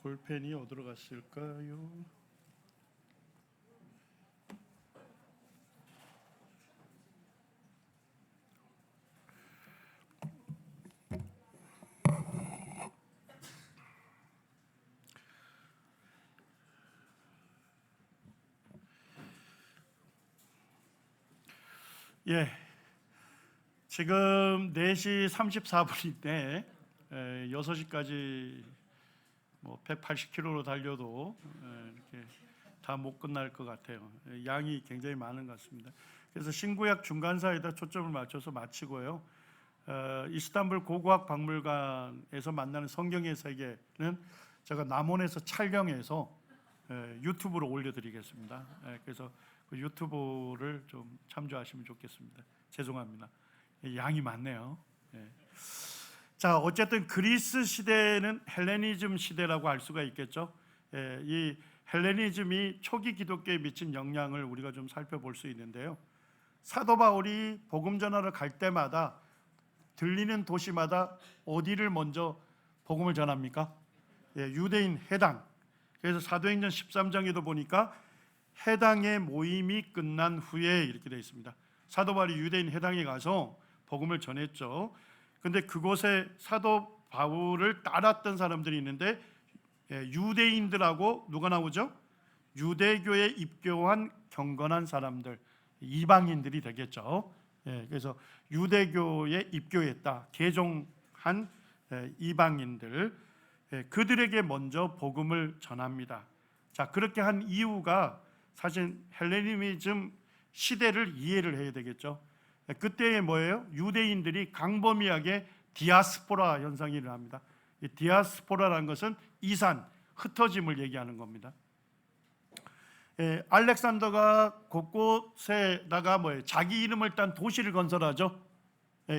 볼펜이 어디로 갔을까요? 예, 지금 4시 34분인데 6시까지 뭐 180km로 달려도 이렇게 다 못 끝날 것 같아요. 양이 굉장히 많은 것 같습니다. 그래서 신구약 중간사에다 초점을 맞춰서 마치고요. 이스탄불 고고학 박물관에서 만나는 성경의 세계는 제가 남원에서 촬영해서 유튜브로 올려드리겠습니다. 그래서 그 유튜브를 좀 참조하시면 좋겠습니다. 죄송합니다. 양이 많네요. 자, 어쨌든 그리스 시대는 헬레니즘 시대라고 할 수가 있겠죠. 이 헬레니즘이 초기 기독교에 미친 영향을 우리가 좀 살펴볼 수 있는데요. 사도 바울이 복음 전하러 갈 때마다 들리는 도시마다 어디를 먼저 복음을 전합니까? 유대인 회당. 그래서 사도행전 13장에도 보니까 회당의 모임이 끝난 후에 이렇게 되어 있습니다. 사도 바울이 유대인 회당에 가서 복음을 전했죠. 근데 그곳에 사도 바울을 따랐던 사람들이 있는데 유대인들하고 누가 나오죠? 유대교에 입교한 경건한 사람들, 이방인들이 되겠죠. 그래서 유대교에 입교했다, 개종한 이방인들, 그들에게 먼저 복음을 전합니다. 자, 그렇게 한 이유가 사실 헬레니즘 시대를 이해를 해야 되겠죠. 그때에 뭐예요? 유대인들이 광범위하게 디아스포라 현상이 일어납니다. 이 디아스포라라는 것은 이산, 흩어짐을 얘기하는 겁니다. 알렉산더가 곳곳에다가 뭐예요? 자기 이름을 딴 도시를 건설하죠.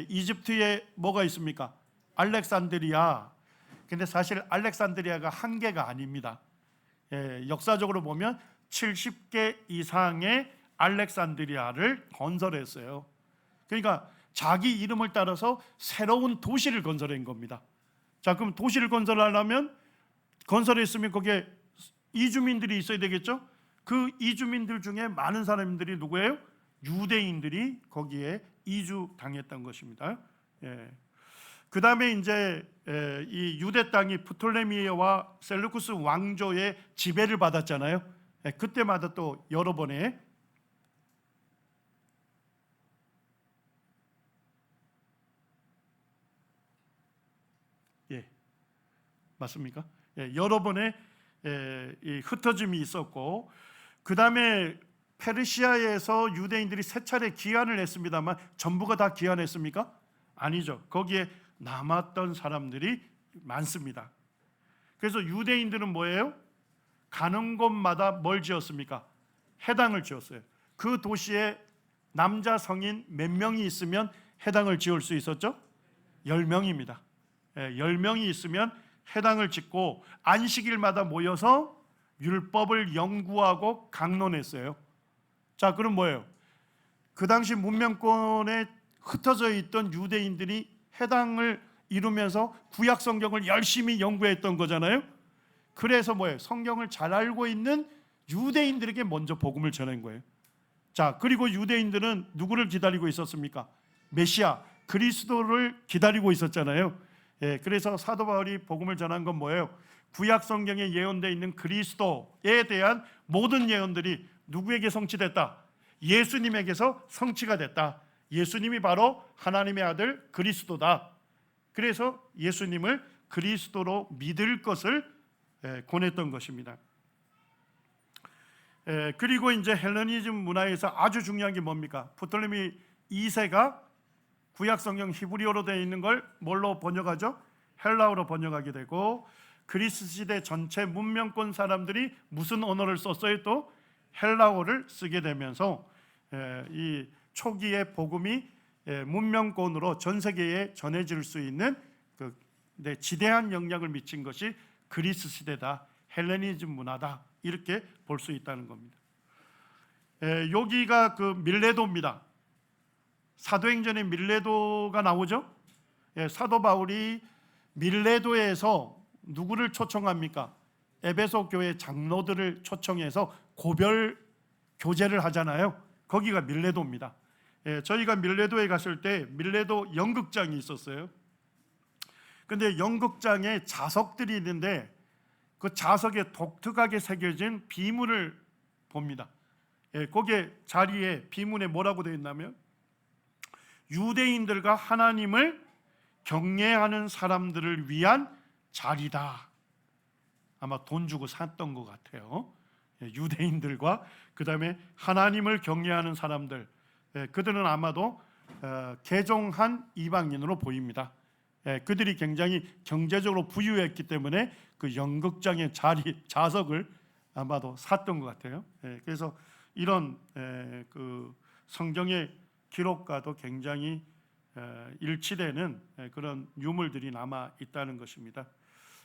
이집트에 뭐가 있습니까? 알렉산드리아. 근데 사실 알렉산드리아가 한 개가 아닙니다. 역사적으로 보면 70개 이상의 알렉산드리아를 건설했어요. 그러니까 자기 이름을 따라서 새로운 도시를 건설한 겁니다. 자, 그럼 도시를 건설하려면 건설했으면 거기에 이주민들이 있어야 되겠죠? 그 이주민들 중에 많은 사람들이 누구예요? 유대인들이 거기에 이주당했던 것입니다. 그 다음에 이제 이 유대 땅이 프톨레미와 셀루쿠스 왕조의 지배를 받았잖아요. 그때마다 또 여러 번의 맞습니까? 여러 번의 이 흩어짐이 있었고, 그 다음에 페르시아에서 유대인들이 세 차례 귀환을 했습니다만 전부가 다 귀환했습니까? 아니죠. 거기에 남았던 사람들이 많습니다. 그래서 유대인들은 뭐예요? 가는 곳마다 뭘 지었습니까? 회당을 지었어요. 그 도시에 남자 성인 몇 명이 있으면 회당을 지을 수 있었죠? 10명입니다. 10명이 있으면 회당을 짓고 안식일마다 모여서 율법을 연구하고 강론했어요. 자, 그럼 뭐예요? 그 당시 문명권에 흩어져 있던 유대인들이 회당을 이루면서 구약 성경을 열심히 연구했던 거잖아요. 그래서 뭐예요? 성경을 잘 알고 있는 유대인들에게 먼저 복음을 전한 거예요. 자, 그리고 유대인들은 누구를 기다리고 있었습니까? 메시아, 그리스도를 기다리고 있었잖아요. 그래서 사도 바울이 복음을 전한 건 뭐예요? 구약 성경에 예언되어 있는 그리스도에 대한 모든 예언들이 누구에게 성취됐다? 예수님에게서 성취가 됐다. 예수님이 바로 하나님의 아들 그리스도다. 그래서 예수님을 그리스도로 믿을 것을 권했던 것입니다. 그리고 이제 헬레니즘 문화에서 아주 중요한 게 뭡니까? 프톨레미 2세가 구약 성경 히브리어로 되어 있는 걸 뭘로 번역하죠? 헬라어로 번역하게 되고, 그리스 시대 전체 문명권 사람들이 무슨 언어를 썼어요? 또 헬라어를 쓰게 되면서 이 초기의 복음이 문명권으로 전 세계에 전해질 수 있는 그 지대한 영향을 미친 것이 그리스 시대다, 헬레니즘 문화다, 이렇게 볼 수 있다는 겁니다. 여기가 그 밀레도입니다. 사도행전에 밀레도가 나오죠. 사도 바울이 밀레도에서 누구를 초청합니까? 에베소 교회 장로들을 초청해서 고별 교제를 하잖아요. 거기가 밀레도입니다. 저희가 밀레도에 갔을 때 밀레도 연극장이 있었어요. 근데 연극장에 자석들이 있는데 그 자석에 독특하게 새겨진 비문을 봅니다. 거기에 자리에 비문에 뭐라고 되어 있냐면 유대인들과 하나님을 경외하는 사람들을 위한 자리다. 아마 돈 주고 샀던 것 같아요. 유대인들과 그 다음에 하나님을 경외하는 사람들, 그들은 아마도 개종한 이방인으로 보입니다. 그들이 굉장히 경제적으로 부유했기 때문에 그 연극장의 자석을 아마도 샀던 것 같아요. 그래서 이런 그 성경의 기록과도 굉장히 일치되는 그런 유물들이 남아 있다는 것입니다.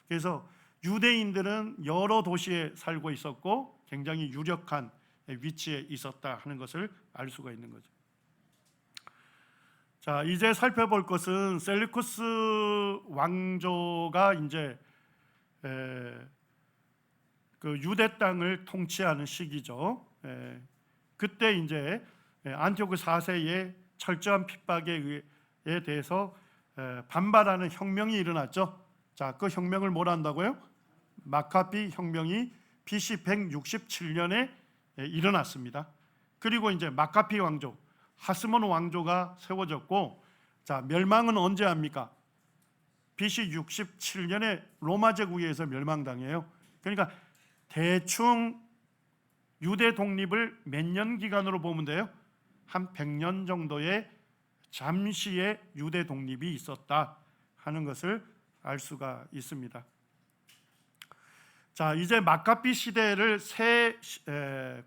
그래서 유대인들은 여러 도시에 살고 있었고 굉장히 유력한 위치에 있었다 하는 것을 알 수가 있는 거죠. 자, 이제 살펴볼 것은 셀루쿠스 왕조가 이제 그 유대 땅을 통치하는 시기죠. 그때 이제 안티오크 4세의 철저한 핍박에 대해서 반발하는 혁명이 일어났죠. 자, 그 혁명을 뭐라 한다고요? 마카비 혁명이 BC 167년에 일어났습니다. 그리고 이제 마카비 왕조, 하스몬 왕조가 세워졌고, 자, 멸망은 언제 합니까? BC 67년에 로마 제국에 의해서 멸망당해요. 그러니까 대충 유대 독립을 몇 년 기간으로 보면 돼요? 한 100년 정도의 잠시의 유대 독립이 있었다 하는 것을 알 수가 있습니다. 자, 이제 마카비 시대를 세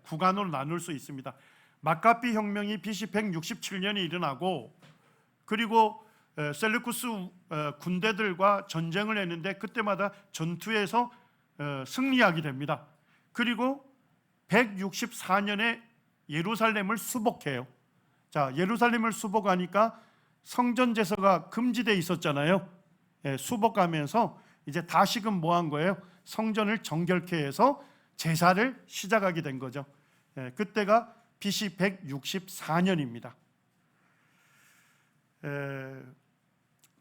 구간으로 나눌 수 있습니다. 마카비 혁명이 BC 167년에 일어나고, 그리고 셀루쿠스 군대들과 전쟁을 했는데 그때마다 전투에서 승리하게 됩니다. 그리고 164년에 예루살렘을 수복해요. 자, 예루살렘을 수복하니까 성전 제사가 금지되어 있었잖아요. 수복하면서 이제 다시금 뭐 한 거예요? 성전을 정결케 해서 제사를 시작하게 된 거죠. 그때가 BC 164년입니다.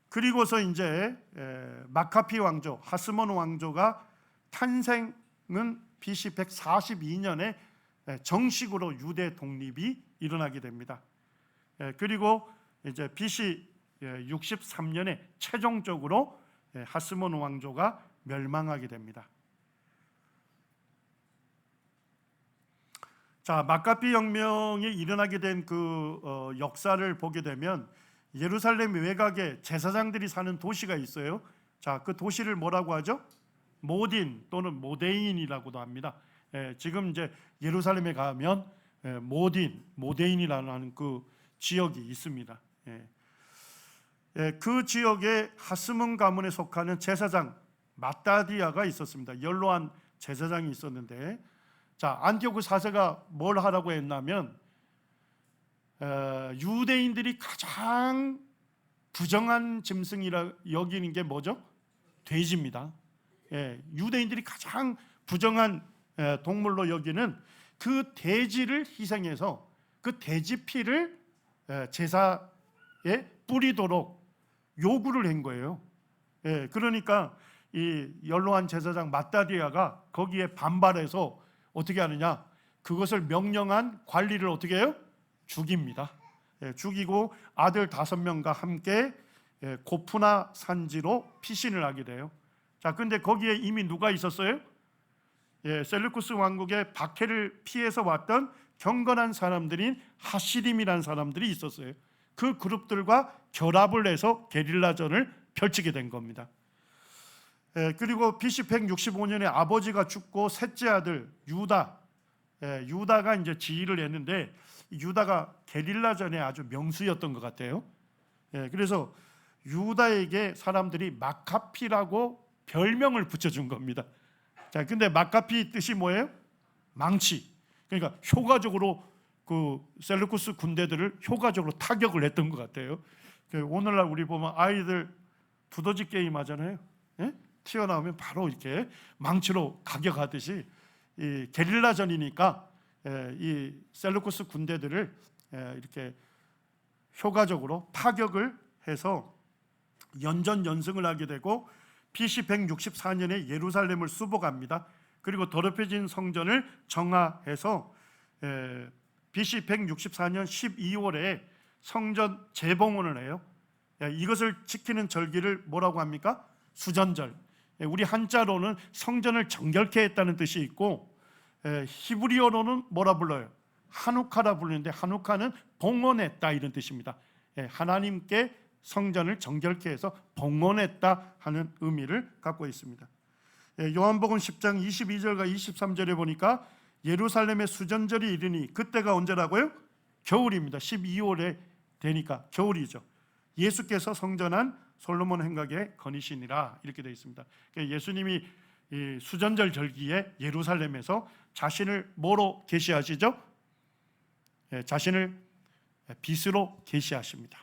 그리고서 이제 마카피 왕조, 하스몬 왕조가 탄생은 BC 142년에 정식으로 유대 독립이 일어나게 됩니다. 그리고 이제 BC 63년에 최종적으로 하스몬 왕조가 멸망하게 됩니다. 자, 마카비 혁명이 일어나게 된 그 역사를 보게 되면 예루살렘 외곽에 제사장들이 사는 도시가 있어요. 자, 그 도시를 뭐라고 하죠? 모딘 또는 모데인이라고도 합니다. 지금 이제 예루살렘에 가면 모데인이라는 그 지역이 있습니다. 그 지역에 하스몬 가문에 속하는 제사장 마따디아가 있었습니다. 연로한 제사장이 있었는데, 자, 안티오크 4세가 뭘 하라고 했냐면 유대인들이 가장 부정한 짐승이라 여기는 게 뭐죠? 돼지입니다. 유대인들이 가장 부정한 동물로 여기는 그 돼지를 희생해서 그 돼지 피를 제사에 뿌리도록 요구를 한 거예요. 그러니까 이 연로한 제사장 마따디아가 거기에 반발해서 어떻게 하느냐? 그것을 명령한 관리를 어떻게 해요? 죽입니다. 죽이고 아들 5명과 함께 고프나 산지로 피신을 하게 돼요. 자, 근데 거기에 이미 누가 있었어요? 셀루쿠스 왕국의 박해를 피해서 왔던 경건한 사람들인 하시림이라는 사람들이 있었어요. 그 그룹들과 결합을 해서 게릴라전을 펼치게 된 겁니다. 그리고 BC 165년에 아버지가 죽고 셋째 아들 유다가 이제 지휘를 했는데, 유다가 게릴라전에 아주 명수였던 것 같아요. 그래서 유다에게 사람들이 마카피라고 별명을 붙여준 겁니다. 자, 근데 마카피 뜻이 뭐예요? 망치. 그러니까 효과적으로 그 셀루쿠스 군대들을 효과적으로 타격을 했던 것 같아요. 오늘날 우리 보면 아이들 두더지 게임 하잖아요. 튀어나오면 바로 이렇게 망치로 가격하듯이 이 게릴라전이니까 이 셀루쿠스 군대들을 이렇게 효과적으로 타격을 해서 연전연승을 하게 되고 BC 164년에 예루살렘을 수복합니다. 그리고 더럽혀진 성전을 정화해서 BC 164년 12월에 성전 재봉헌을 해요. 이것을 지키는 절기를 뭐라고 합니까? 수전절. 우리 한자로는 성전을 정결케 했다는 뜻이 있고 히브리어로는 뭐라 불러요? 하누카라 부르는데 하누카는 봉헌했다 이런 뜻입니다. 하나님께 성전을 정결케 해서 봉헌했다 하는 의미를 갖고 있습니다. 요한복음 10장 22절과 23절에 보니까 예루살렘의 수전절이 이르니 그때가 언제라고요? 겨울입니다. 12월에 되니까 겨울이죠. 예수께서 성전한 솔로몬 행각의 거니시니라 이렇게 되어 있습니다. 예수님이 이 수전절 절기에 예루살렘에서 자신을 뭐로 계시하시죠? 자신을 빛으로 계시하십니다.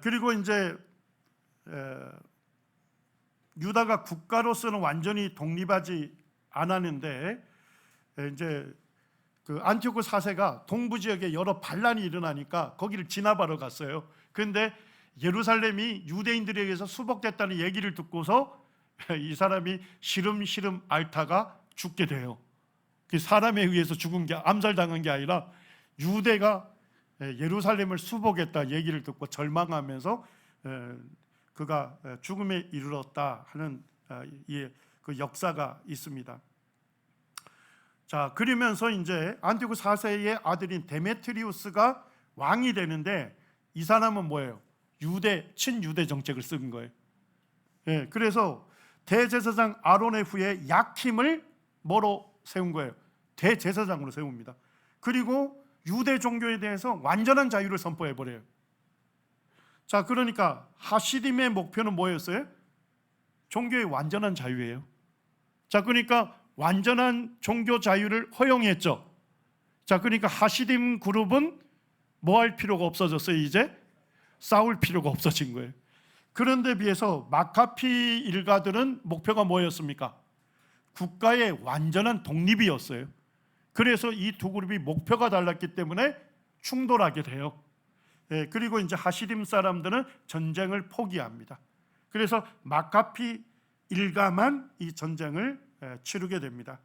그리고 이제 유다가 국가로서는 완전히 독립하지 않았는데 이제 그 안티오코 4세가 동부 지역에 여러 반란이 일어나니까 거기를 진압하러 갔어요. 그런데 예루살렘이 유대인들에 의해서 수복됐다는 얘기를 듣고서 이 사람이 시름시름 앓다가 죽게 돼요. 사람에 의해서 죽은 게 암살당한 게 아니라 유대가 예루살렘을 수복했다 얘기를 듣고 절망하면서 그가 죽음에 이르렀다 하는 그 역사가 있습니다. 자, 그러면서 이제 안티오코 4세의 아들인 데메트리우스가 왕이 되는데 이 사람은 뭐예요? 친유대 정책을 쓴 거예요. 그래서 대제사장 아론의 후에 야킴을 뭐로 세운 거예요? 대제사장으로 세웁니다. 그리고 유대 종교에 대해서 완전한 자유를 선포해 버려요. 자, 그러니까 하시딤의 목표는 뭐였어요? 종교의 완전한 자유예요. 자, 그러니까 완전한 종교 자유를 허용했죠. 자, 그러니까 하시딤 그룹은 뭐 할 필요가 없어졌어요. 이제 싸울 필요가 없어진 거예요. 그런데 비해서 마카피 일가들은 목표가 뭐였습니까? 국가의 완전한 독립이었어요. 그래서 이 두 그룹이 목표가 달랐기 때문에 충돌하게 돼요. 그리고 이제 하시딤 사람들은 전쟁을 포기합니다. 그래서 마카피 일가만 이 전쟁을 치르게 됩니다.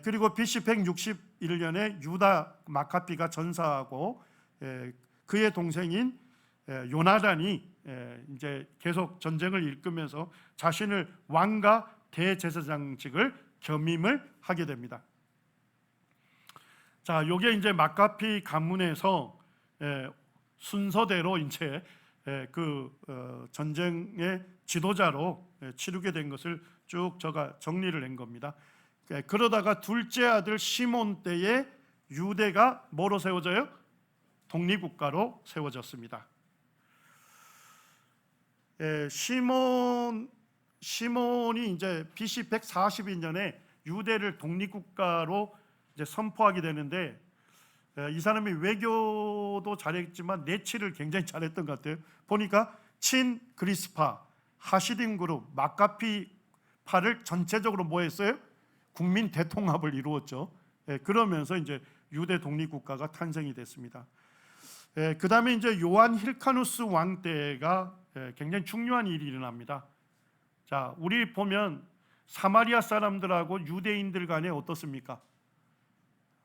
그리고 BC 161년에 유다 마카피가 전사하고 그의 동생인 요나단이 이제 계속 전쟁을 일으키면서 자신을 왕과 대제사장직을 겸임을 하게 됩니다. 자, 요게 이제 마카피 가문에서 순서대로 이제 그 전쟁의 지도자로 치르게 된 것을 쭉 제가 정리를 한 겁니다. 그러다가 둘째 아들 시몬 때에 유대가 뭐로 세워져요? 독립국가로 세워졌습니다. 시몬이 이제 BC 142년에 유대를 독립국가로 이제 선포하게 되는데 이 사람이 외교도 잘했지만 내치를 굉장히 잘했던 것 같아요. 보니까 친 그리스파, 하시딤 그룹, 마카피 파를 전체적으로 뭐 했어요? 국민 대통합을 이루었죠. 그러면서 이제 유대 독립국가가 탄생이 됐습니다. 그 다음에 이제 요한 힐카누스 왕 때가 굉장히 중요한 일이 일어납니다. 자, 우리 보면 사마리아 사람들하고 유대인들 간에 어떻습니까?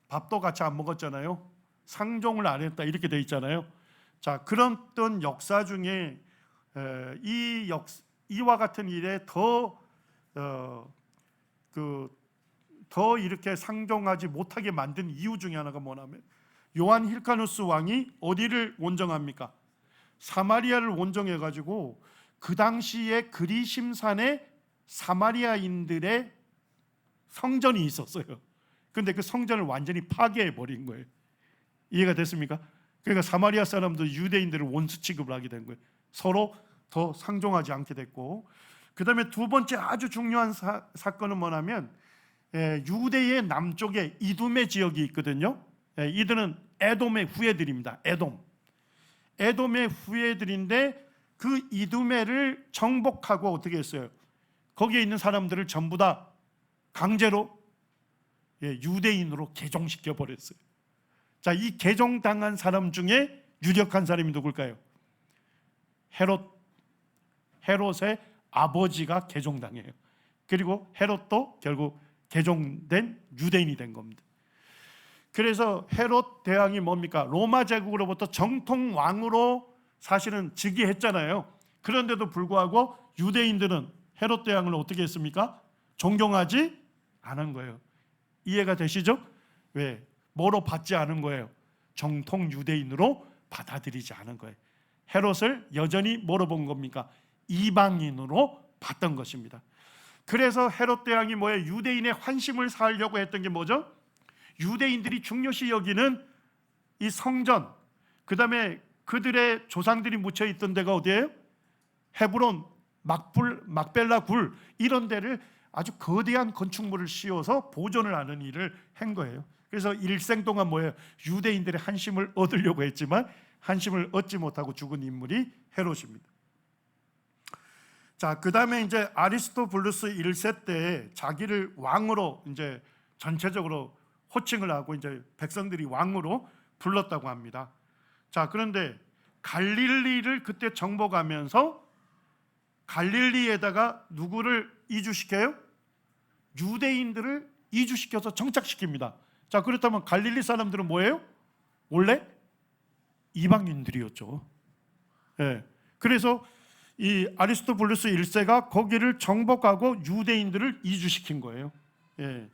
밥도 같이 안 먹었잖아요. 상종을 안 했다 이렇게 돼 있잖아요. 자, 그런 역사 중에 이와 같은 일에 더 이렇게 상종하지 못하게 만든 이유 중에 하나가 뭐냐면 요한 힐카누스 왕이 어디를 원정합니까? 사마리아를 원정해 가지고 그 당시에 그리심산에 사마리아인들의 성전이 있었어요. 그런데 그 성전을 완전히 파괴해 버린 거예요. 이해가 됐습니까? 그러니까 사마리아 사람들 유대인들을 원수 취급을 하게 된 거예요. 서로 더 상종하지 않게 됐고, 그 다음에 두 번째 아주 중요한 사건은 뭐냐면 유대의 남쪽에 이둠의 지역이 있거든요. 이들은 에돔의 후예들입니다. 에돔의 후예들인데 그 이두메를 정복하고 어떻게 했어요? 거기에 있는 사람들을 전부 다 강제로 유대인으로 개종시켜 버렸어요. 자, 이 개종당한 사람 중에 유력한 사람이 누굴까요? 헤롯의 아버지가 개종당해요. 그리고 헤롯도 결국 개종된 유대인이 된 겁니다. 그래서 헤롯 대왕이 뭡니까? 로마 제국으로부터 정통 왕으로 사실은 즉위했잖아요. 그런데도 불구하고 유대인들은 헤롯 대왕을 어떻게 했습니까? 존경하지 않은 거예요. 이해가 되시죠? 왜? 뭐로 받지 않은 거예요? 정통 유대인으로 받아들이지 않은 거예요. 헤롯을 여전히 뭐로 본 겁니까? 이방인으로 봤던 것입니다. 그래서 헤롯 대왕이 뭐예요? 유대인의 환심을 사려고 했던 게 뭐죠? 유대인들이 중요시 여기는 이 성전, 그 다음에 그들의 조상들이 묻혀 있던 데가 어디예요? 헤브론, 막벨라 굴, 이런 데를 아주 거대한 건축물을 씌워서 보존을 하는 일을 한 거예요. 그래서 일생 동안 뭐예요? 유대인들의 한심을 얻으려고 했지만 한심을 얻지 못하고 죽은 인물이 헤롯입니다. 자, 그 다음에 이제 아리스토블루스 1세 때 자기를 왕으로 이제 전체적으로 호칭을 하고 이제 백성들이 왕으로 불렀다고 합니다. 자, 그런데 갈릴리를 그때 정복하면서 갈릴리에다가 누구를 이주시켜요? 유대인들을 이주시켜서 정착시킵니다. 자, 그렇다면 갈릴리 사람들은 뭐예요? 원래 이방인들이었죠. 예. 그래서 이 아리스토블루스 1세가 거기를 정복하고 유대인들을 이주시킨 거예요. 예.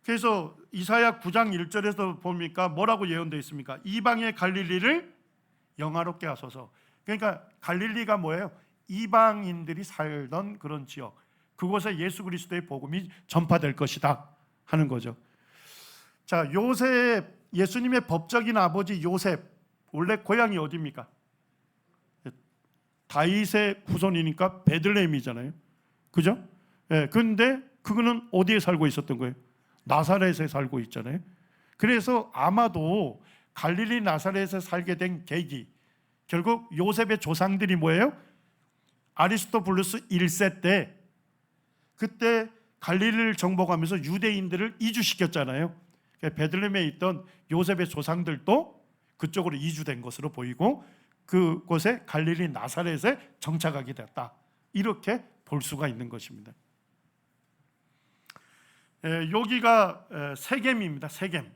그래서 이사야 9장 1절에서 보니까 뭐라고 예언되어 있습니까? 이방의 갈릴리를 영화롭게 하소서. 그러니까 갈릴리가 뭐예요? 이방인들이 살던 그런 지역, 그곳에 예수 그리스도의 복음이 전파될 것이다 하는 거죠. 자, 요셉, 예수님의 법적인 아버지 요셉, 원래 고향이 어디입니까? 다윗의 후손이니까 베들레헴이잖아요. 그죠? 예, 근데 그거는 어디에 살고 있었던 거예요? 나사렛에 살고 있잖아요. 그래서 아마도 갈릴리 나사렛에 살게 된 계기, 결국 요셉의 조상들이 뭐예요? 아리스토블루스 1세 때 그때 갈릴리를 정복하면서 유대인들을 이주시켰잖아요. 베들레헴에 있던 요셉의 조상들도 그쪽으로 이주된 것으로 보이고 그곳에 갈릴리 나사렛에 정착하게 됐다, 이렇게 볼 수가 있는 것입니다. 여기가 세겜입니다. 세겜.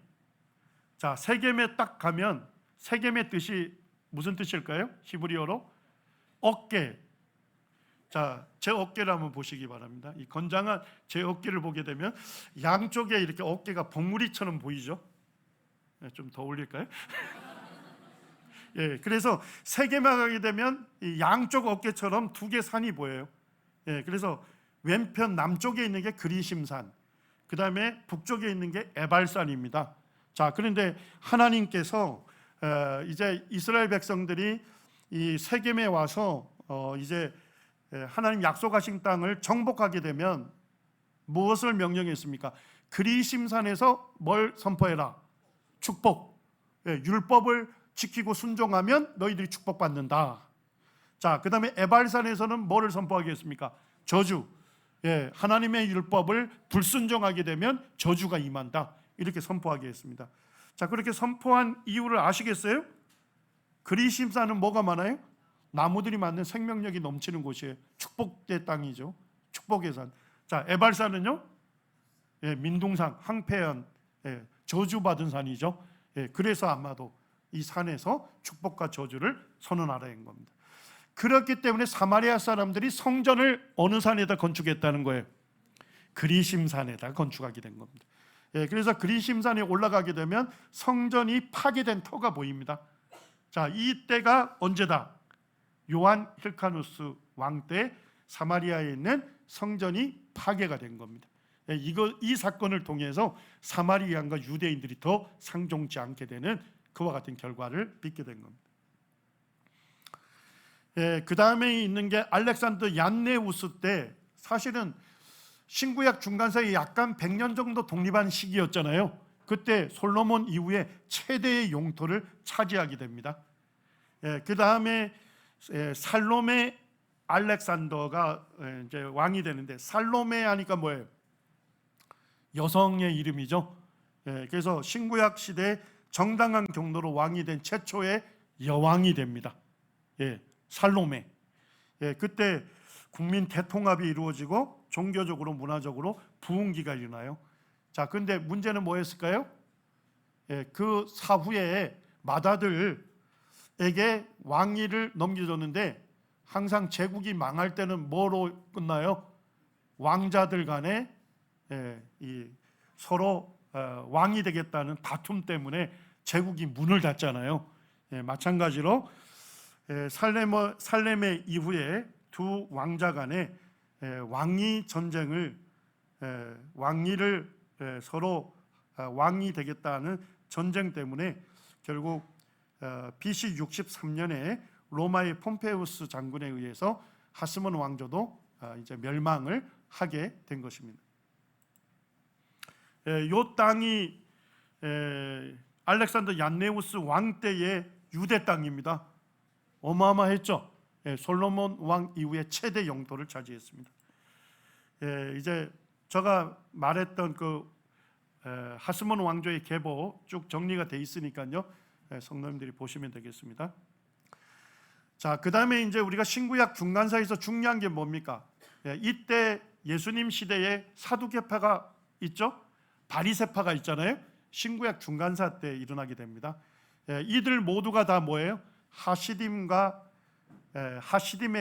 자, 세겜에 딱 가면 세겜의 뜻이 무슨 뜻일까요? 히브리어로 어깨. 자, 제 어깨를 한번 보시기 바랍니다. 이 건장한 제 어깨를 보게 되면 양쪽에 이렇게 어깨가 봉우리처럼 보이죠? 좀 더 올릴까요? 예, 그래서 세겜에 가게 되면 이 양쪽 어깨처럼 두 개 산이 보여요. 예, 그래서 왼편 남쪽에 있는 게 그리심산, 그 다음에 북쪽에 있는 게 에발산입니다. 자, 그런데 하나님께서 이제 이스라엘 백성들이 이 세겜에 와서 이제 하나님 약속하신 땅을 정복하게 되면 무엇을 명령했습니까? 그리심산에서 뭘 선포해라? 축복. 율법을 지키고 순종하면 너희들이 축복받는다. 자, 그 다음에 에발산에서는 뭐를 선포하겠습니까? 저주. 하나님의 율법을 불순종하게 되면 저주가 임한다, 이렇게 선포하게 했습니다. 자, 그렇게 선포한 이유를 아시겠어요? 그리심산은 뭐가 많아요? 나무들이 많은 생명력이 넘치는 곳이에요. 축복의 땅이죠. 축복의 산. 자, 에발산은요? 민둥산, 항폐연, 저주받은 산이죠. 그래서 아마도 이 산에서 축복과 저주를 선언하라는 겁니다. 그렇기 때문에 사마리아 사람들이 성전을 어느 산에다 건축했다는 거예요? 그리심산에다 건축하게 된 겁니다. 그래서 그리심산에 올라가게 되면 성전이 파괴된 터가 보입니다. 자, 이때가 언제다? 요한 힐카누스 왕 때 사마리아에 있는 성전이 파괴가 된 겁니다. 이 사건을 통해서 사마리아인과 유대인들이 더 상종치 않게 되는 그와 같은 결과를 빚게 된 겁니다. 그 다음에 있는 게 알렉산더 얀네우스 때, 사실은 신구약 중간사이에 약간 100년 정도 독립한 시기였잖아요. 그때 솔로몬 이후에 최대의 영토를 차지하게 됩니다. 그 다음에 살로메 알렉산더가 이제 왕이 되는데, 살로메 하니까 뭐예요? 여성의 이름이죠. 그래서 신구약 시대 정당한 경로로 왕이 된 최초의 여왕이 됩니다. 살로메. 그때 국민 대통합이 이루어지고 종교적으로 문화적으로 부흥기가 일어나요. 자, 근데 문제는 뭐였을까요? 그 사후에 맏아들에게 왕위를 넘겨줬는데, 항상 제국이 망할 때는 뭐로 끝나요? 왕자들 간에 서로 왕이 되겠다는 다툼 때문에 제국이 문을 닫잖아요. 마찬가지로 살레메 이후에 두 왕자 간에 왕위 전쟁을, 왕위를 서로 왕이 되겠다는 전쟁 때문에 결국 BC 63년에 로마의 폼페우스 장군에 의해서 하스몬 왕조도 이제 멸망을 하게 된 것입니다. 이 땅이 알렉산더 얀네우스 왕 때의 유대 땅입니다. 어마어마했죠. 솔로몬 왕 이후에 최대 영토를 차지했습니다. 이제 제가 말했던 그 하스몬 왕조의 계보 쭉 정리가 돼 있으니까요. 성도님들이 보시면 되겠습니다. 자, 그 다음에 이제 우리가 신구약 중간사에서 중요한 게 뭡니까? 이때 예수님 시대에 사두개파가 있죠. 바리새파가 있잖아요. 신구약 중간사 때 일어나게 됩니다. 이들 모두가 다 뭐예요? 하시딤의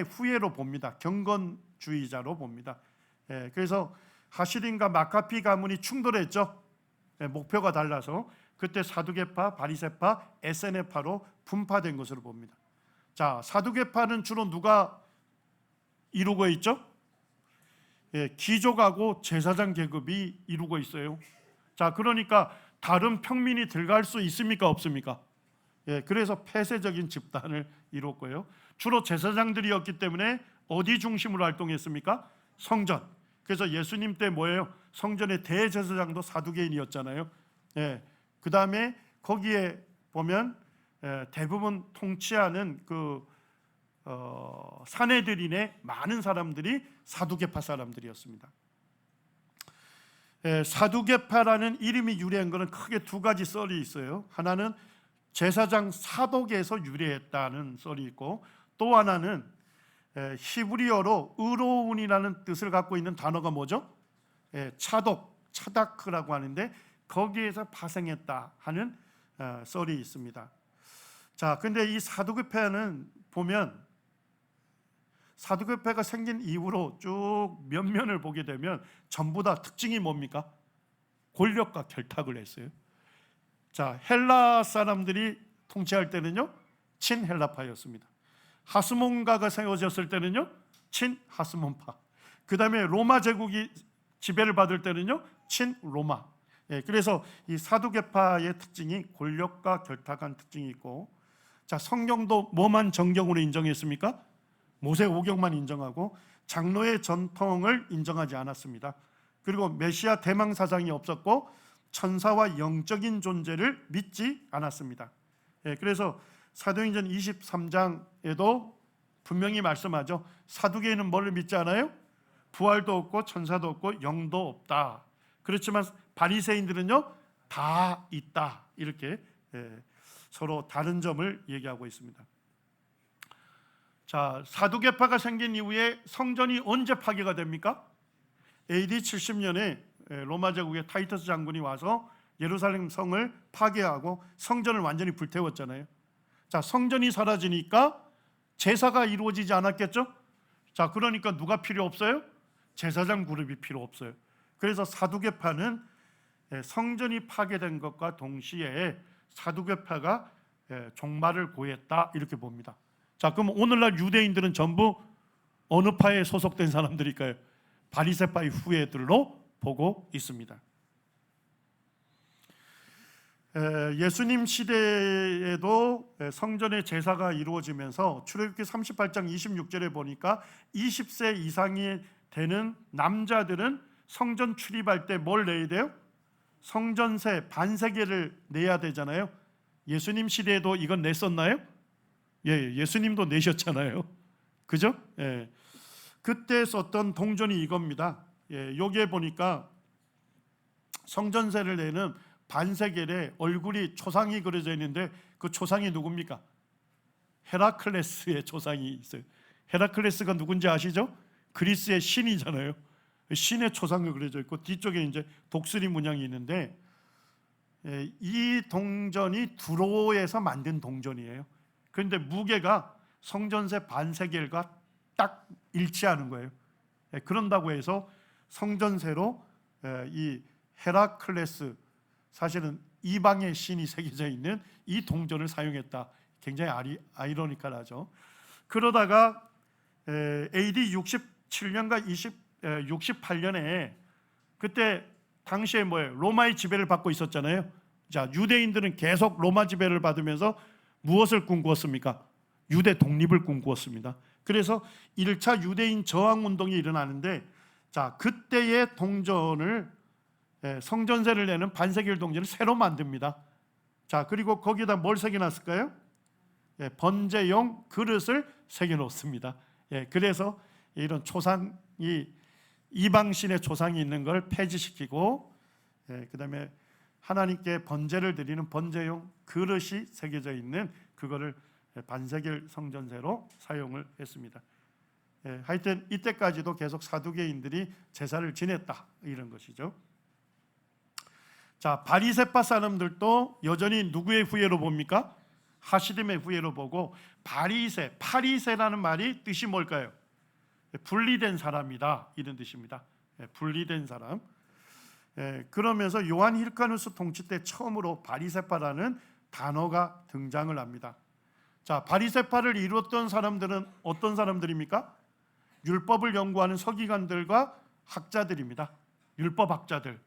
후예로 봅니다. 경건주의자로 봅니다. 그래서 하시딤과 마카피 가문이 충돌했죠. 목표가 달라서 그때 사두개파, 바리새파, 에세네파로 분파된 것으로 봅니다. 자, 사두개파는 주로 누가 이루고 있죠? 귀족하고 제사장 계급이 이루고 있어요. 자, 그러니까 다른 평민이 들어갈 수 있습니까? 없습니까? 그래서 폐쇄적인 집단을 이뤘고요. 주로 제사장들이었기 때문에 어디 중심으로 활동했습니까? 성전. 그래서 예수님 때 뭐예요? 성전의 대제사장도 사두개인이었잖아요. 그 다음에 거기에 보면 대부분 통치하는 그 사내들인의 많은 사람들이 사두개파 사람들이었습니다. 사두개파라는 이름이 유래한 것은 크게 두 가지 썰이 있어요. 하나는 제사장 사독에서 유래했다는 썰이 있고, 또 하나는 히브리어로 의로운이라는 뜻을 갖고 있는 단어가 뭐죠? 차독, 차다크라고 하는데 거기에서 파생했다 하는 썰이 있습니다. 자, 근데 이 사두개파는 보면 사두개파가 생긴 이후로 쭉 면면을 보게 되면 전부 다 특징이 뭡니까? 권력과 결탁을 했어요. 자, 헬라 사람들이 통치할 때는요, 친헬라파였습니다. 하스몬가가 세워졌을 때는요, 친하스몬파. 그 다음에 로마 제국이 지배를 받을 때는요, 친로마. 그래서 이 사두개파의 특징이 권력과 결탁한 특징이 있고, 자, 성경도 뭐만 정경으로 인정했습니까? 모세오경만 인정하고 장로의 전통을 인정하지 않았습니다. 그리고 메시아 대망 사상이 없었고 천사와 영적인 존재를 믿지 않았습니다. 그래서 사도행전 23장에도 분명히 말씀하죠. 사두개인은 뭘 믿지 않아요? 부활도 없고 천사도 없고 영도 없다. 그렇지만 바리새인들은요, 다 있다. 이렇게 서로 다른 점을 얘기하고 있습니다. 자, 사두개파가 생긴 이후에 성전이 언제 파괴가 됩니까? AD 70년에 로마 제국의 타이터스 장군이 와서 예루살렘 성을 파괴하고 성전을 완전히 불태웠잖아요. 자, 성전이 사라지니까 제사가 이루어지지 않았겠죠? 자, 그러니까 누가 필요 없어요? 제사장 그룹이 필요 없어요. 그래서 사두개파는 성전이 파괴된 것과 동시에 사두개파가 종말을 고했다 이렇게 봅니다. 자, 그럼 오늘날 유대인들은 전부 어느 파에 소속된 사람들일까요? 바리새파의 후예들로 보고 있습니다. 예수님 시대에도 성전의 제사가 이루어지면서 출애굽기 38장 26절에 보니까 20세 이상이 되는 남자들은 성전 출입할 때 뭘 내야 돼요? 성전세 반세겔을 내야 되잖아요. 예수님 시대에도 이건 냈었나요? 예수님도 내셨잖아요. 그죠? 예. 그때 썼던 동전이 이겁니다. 여기에 보니까 성전세를 내는 반세겔에 얼굴이 초상이 그려져 있는데 그 초상이 누굽니까? 헤라클레스의 초상이 있어요. 헤라클레스가 누군지 아시죠? 그리스의 신이잖아요. 신의 초상이 그려져 있고 뒤쪽에 이제 독수리 문양이 있는데 이 동전이 두로에서 만든 동전이에요. 그런데 무게가 성전세 반세겔과 딱 일치하는 거예요. 그런다고 해서 성전세로 이 헤라클레스, 사실은 이방의 신이 새겨져 있는 이 동전을 사용했다. 굉장히 아이러니컬하죠. 그러다가 AD 67년과 68년에 그때 당시에 뭐예요? 로마의 지배를 받고 있었잖아요. 자, 유대인들은 계속 로마 지배를 받으면서 무엇을 꿈꾸었습니까? 유대 독립을 꿈꾸었습니다. 그래서 1차 유대인 저항 운동이 일어나는데, 자, 그때의 동전을 성전세를 내는 반세겔 동전을 새로 만듭니다. 자, 그리고 거기다 뭘 새겨놨을까요? 번제용 그릇을 새겨놓습니다. 그래서 이런 초상이, 이방신의 초상이 있는 걸 폐지시키고, 그 다음에 하나님께 번제를 드리는 번제용 그릇이 새겨져 있는 그거를 반세겔 성전세로 사용을 했습니다. 하여튼 이때까지도 계속 사두개인들이 제사를 지냈다, 이런 것이죠. 자, 바리새파 사람들도 여전히 누구의 후예로 봅니까? 하시림의 후예로 보고, 파리새라는 말이 뜻이 뭘까요? 분리된 사람이다, 이런 뜻입니다. 분리된 사람. 그러면서 요한 힐카누스 통치 때 처음으로 바리새파라는 단어가 등장을 합니다. 자, 바리새파를 이루었던 사람들은 어떤 사람들입니까? 율법을 연구하는 서기관들과 학자들입니다. 율법학자들.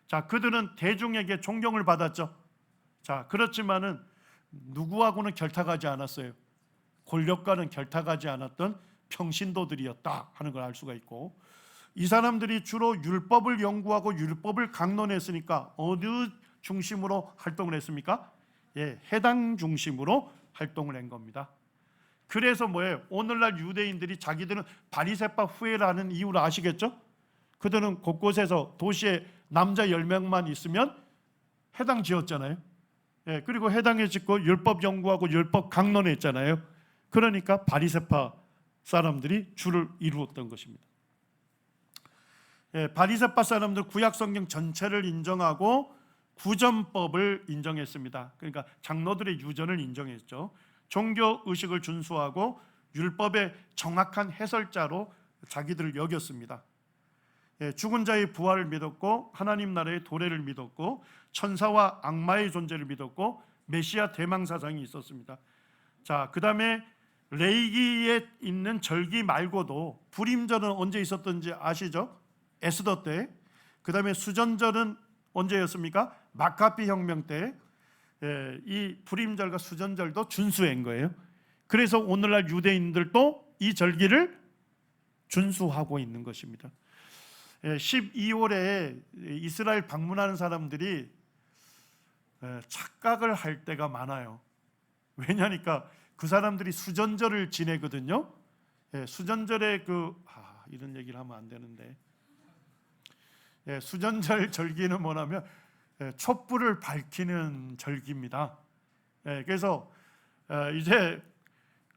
자, 그들은 대중에게 존경을 받았죠. 자, 그렇지만은 누구하고는 결탁하지 않았어요. 권력과는 결탁하지 않았던 평신도들이었다 하는 걸 알 수가 있고, 이 사람들이 주로 율법을 연구하고 율법을 강론했으니까 어느 중심으로 활동을 했습니까? 해당 중심으로 활동을 한 겁니다. 그래서 뭐예요? 오늘날 유대인들이 자기들은 바리새파 후예라는 이유를 아시겠죠? 그들은 곳곳에서 도시에 남자 10명만 있으면 해당 지었잖아요. 그리고 해당에 짓고 율법 연구하고 율법 강론했잖아요. 그러니까 바리새파 사람들이 주를 이루었던 것입니다. 바리새파 사람들 구약 성경 전체를 인정하고 구전법을 인정했습니다. 그러니까 장로들의 유전을 인정했죠. 종교 의식을 준수하고 율법의 정확한 해설자로 자기들을 여겼습니다. 죽은 자의 부활을 믿었고, 하나님 나라의 도래를 믿었고, 천사와 악마의 존재를 믿었고, 메시아 대망 사상이 있었습니다. 자, 그 다음에 레이기에 있는 절기 말고도 불임절은 언제 있었던지 아시죠? 에스더 때. 그 다음에 수전절은 언제였습니까? 마카비 혁명 때. 이 불임절과 수전절도 준수한 거예요. 그래서 오늘날 유대인들도 이 절기를 준수하고 있는 것입니다. 12월에 이스라엘 방문하는 사람들이 착각을 할 때가 많아요. 왜냐니까 그 사람들이 수전절을 지내거든요. 수전절에 이런 얘기를 하면 안 되는데, 수전절 절기는 뭐냐면 촛불을 밝히는 절기입니다. 그래서 이제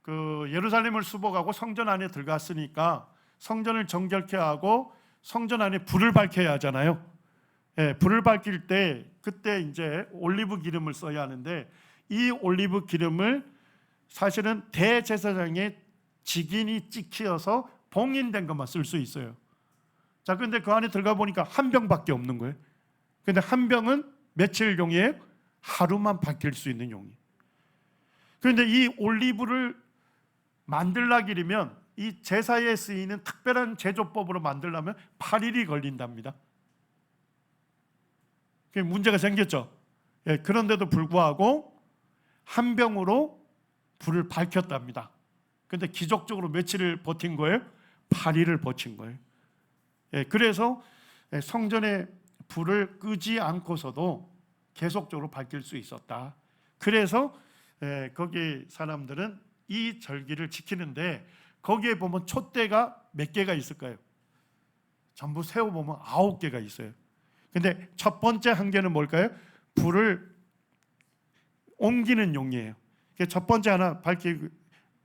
그 예루살렘을 수복하고 성전 안에 들어갔으니까 성전을 정결케 하고 성전 안에 불을 밝혀야 하잖아요. 불을 밝힐 때 그때 이제 올리브 기름을 써야 하는데, 이 올리브 기름을 사실은 대제사장의 직인이 찍혀서 봉인된 것만 쓸 수 있어요. 자, 그런데 그 안에 들어가 보니까 한 병밖에 없는 거예요. 그런데 한 병은 며칠 용이에요? 하루만 밝힐 수 있는 용이에요. 그런데 이 올리브를 만들려면, 이 제사에 쓰이는 특별한 제조법으로 만들려면 8일이 걸린답니다. 그게 문제가 생겼죠. 그런데도 불구하고 한 병으로 불을 밝혔답니다. 그런데 기적적으로 며칠을 버틴 거예요? 8일을 버틴 거예요. 그래서 성전의 불을 끄지 않고서도 계속적으로 밝힐 수 있었다. 그래서 거기 사람들은 이 절기를 지키는데 거기에 보면 촛대가 몇 개가 있을까요? 전부 세어보면 9개가 있어요. 근데 첫 번째 한 개는 뭘까요? 불을 옮기는 용이에요. 첫 번째 하나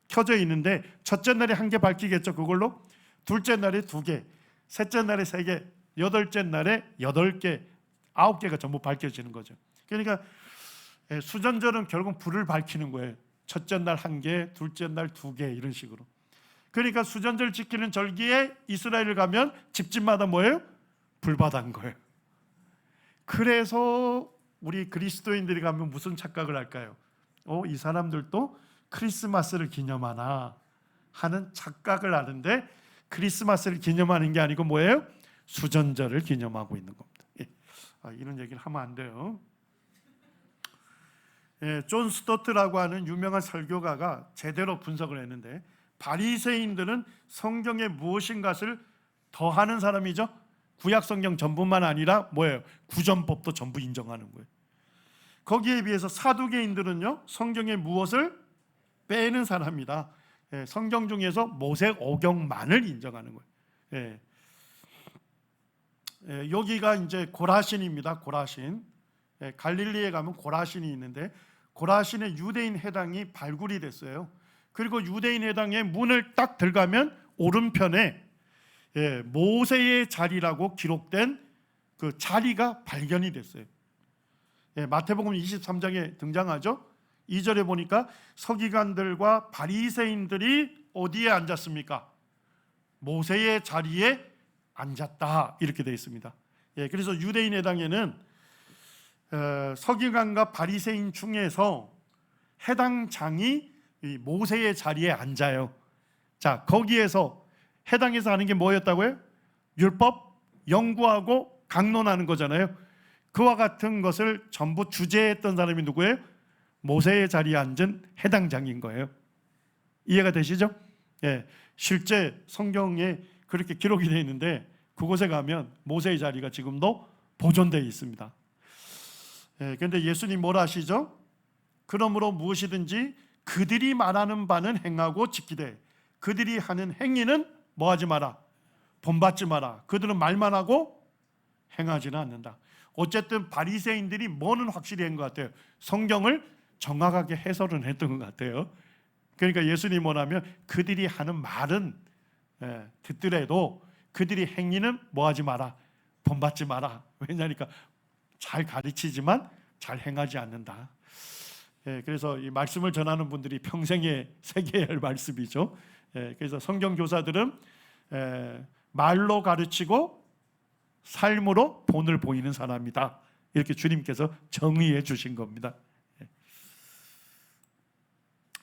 켜져 있는데 첫째 날에 한 개 밝히겠죠. 그걸로 둘째 날에 2개, 셋째 날에 3개, 여덟째 날에 8개, 9개가 전부 밝혀지는 거죠. 그러니까 수전절은 결국 불을 밝히는 거예요. 첫째 날 1개, 둘째 날 2개 이런 식으로. 그러니까 수전절 지키는 절기에 이스라엘을 가면 집집마다 뭐예요? 불바다인 거예요. 그래서 우리 그리스도인들이 가면 무슨 착각을 할까요? 이 사람들도 크리스마스를 기념하나 하는 착각을 하는데 크리스마스를 기념하는 게 아니고 뭐예요? 수전절을 기념하고 있는 겁니다. 이런 얘기를 하면 안 돼요. 존 스토트라고 하는 유명한 설교가가 제대로 분석을 했는데 바리새인들은 성경에 무엇인가를 더하는 사람이죠. 구약 성경 전부만 아니라 뭐예요? 구전법도 전부 인정하는 거예요. 거기에 비해서 사두개인들은요 성경에 무엇을 빼는 사람이다. 성경 중에서 모세 오경만을 인정하는 거예요. 여기가 이제 고라신입니다. 고라신. 갈릴리에 가면 고라신이 있는데 고라신의 유대인 회당이 발굴이 됐어요. 그리고 유대인 회당의 문을 딱 들어가면 오른편에 모세의 자리라고 기록된 그 자리가 발견이 됐어요. 마태복음 23장에 등장하죠. 2절에 보니까 서기관들과 바리새인들이 어디에 앉았습니까? 모세의 자리에 앉았다 이렇게 되어 있습니다. 그래서 유대인 회당에는 서기관과 바리새인 중에서 해당장이 모세의 자리에 앉아요. 자, 거기에서 해당에서 하는 게 뭐였다고요? 율법 연구하고 강론하는 거잖아요. 그와 같은 것을 전부 주재했던 사람이 누구예요? 모세의 자리에 앉은 해당장인 거예요. 이해가 되시죠? 실제 성경에 그렇게 기록이 되어 있는데 그곳에 가면 모세의 자리가 지금도 보존되어 있습니다. 그런데 예수님 뭐라 하시죠? 그러므로 무엇이든지 그들이 말하는 바는 행하고 지키되 그들이 하는 행위는 뭐하지 마라? 본받지 마라. 그들은 말만 하고 행하지는 않는다. 어쨌든 바리새인들이 뭐는 확실히 한 것 같아요? 성경을 정확하게 해설은 했던 것 같아요. 그러니까 예수님 뭐냐면 그들이 하는 말은 듣더라도 그들이 행위는 뭐하지 마라? 본받지 마라. 왜냐니까 잘 가르치지만 잘 행하지 않는다. 그래서 이 말씀을 전하는 분들이 평생에 새겨야 할 말씀이죠. 그래서 성경 교사들은 말로 가르치고 삶으로 본을 보이는 사람이다. 이렇게 주님께서 정의해 주신 겁니다.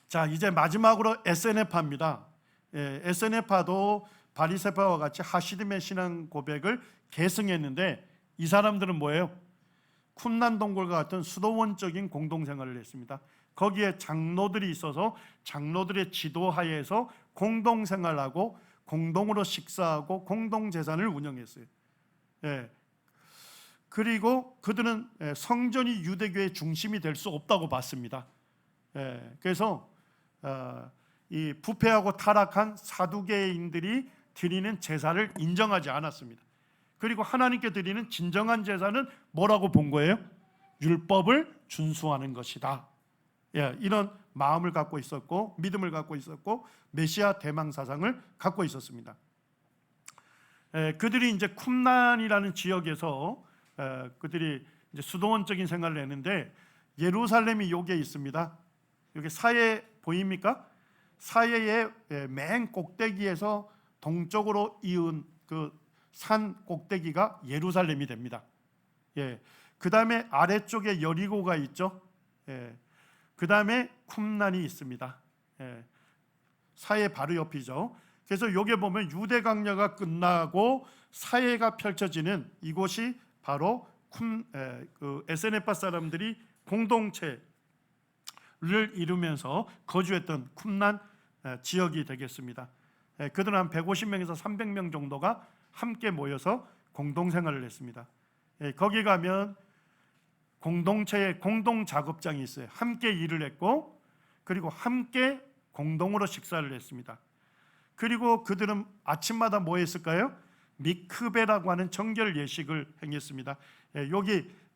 자, 이제 마지막으로 에세네파입니다. 에세네파도 바리새파와 같이 하시딤의 신앙 고백을 계승했는데 이 사람들은 뭐예요? 쿰난 동굴과 같은 수도원적인 공동생활을 했습니다. 거기에 장로들이 있어서 장로들의 지도하에서 공동생활하고 공동으로 식사하고 공동재산을 운영했어요. 그리고 그들은 성전이 유대교의 중심이 될 수 없다고 봤습니다. 그래서 이 부패하고 타락한 사두개인들이 드리는 제사를 인정하지 않았습니다. 그리고 하나님께 드리는 진정한 제사는 뭐라고 본 거예요? 율법을 준수하는 것이다. 이런 마음을 갖고 있었고 믿음을 갖고 있었고 메시아 대망 사상을 갖고 있었습니다. 그들이 이제 쿰난이라는 지역에서 그들이 이제 수도원적인 생활을 했는데 예루살렘이 여기에 있습니다. 여기 사해 보입니까? 사해의 맨 꼭대기에서 동쪽으로 이은 그 산 꼭대기가 예루살렘이 됩니다. 그 다음에 아래쪽에 여리고가 있죠. 그 다음에 쿰난이 있습니다. 사해 바로 옆이죠. 그래서 여기 보면 유대 강야가 끝나고 사해가 펼쳐지는 이곳이 바로 그 에세네파 사람들이 공동체를 이루면서 거주했던 쿰난 지역이 되겠습니다. 그들은 한 150명에서 300명 정도가 함께 모여서 공동생활을 했습니다. 거기 가면 공동체의 공동작업장이 있어요. 함께 일을 했고 그리고 함께 공동으로 식사를 했습니다. 그리고 그들은 아침마다 뭐 했을까요? 미크베라고 하는 정결 예식을 행했습니다.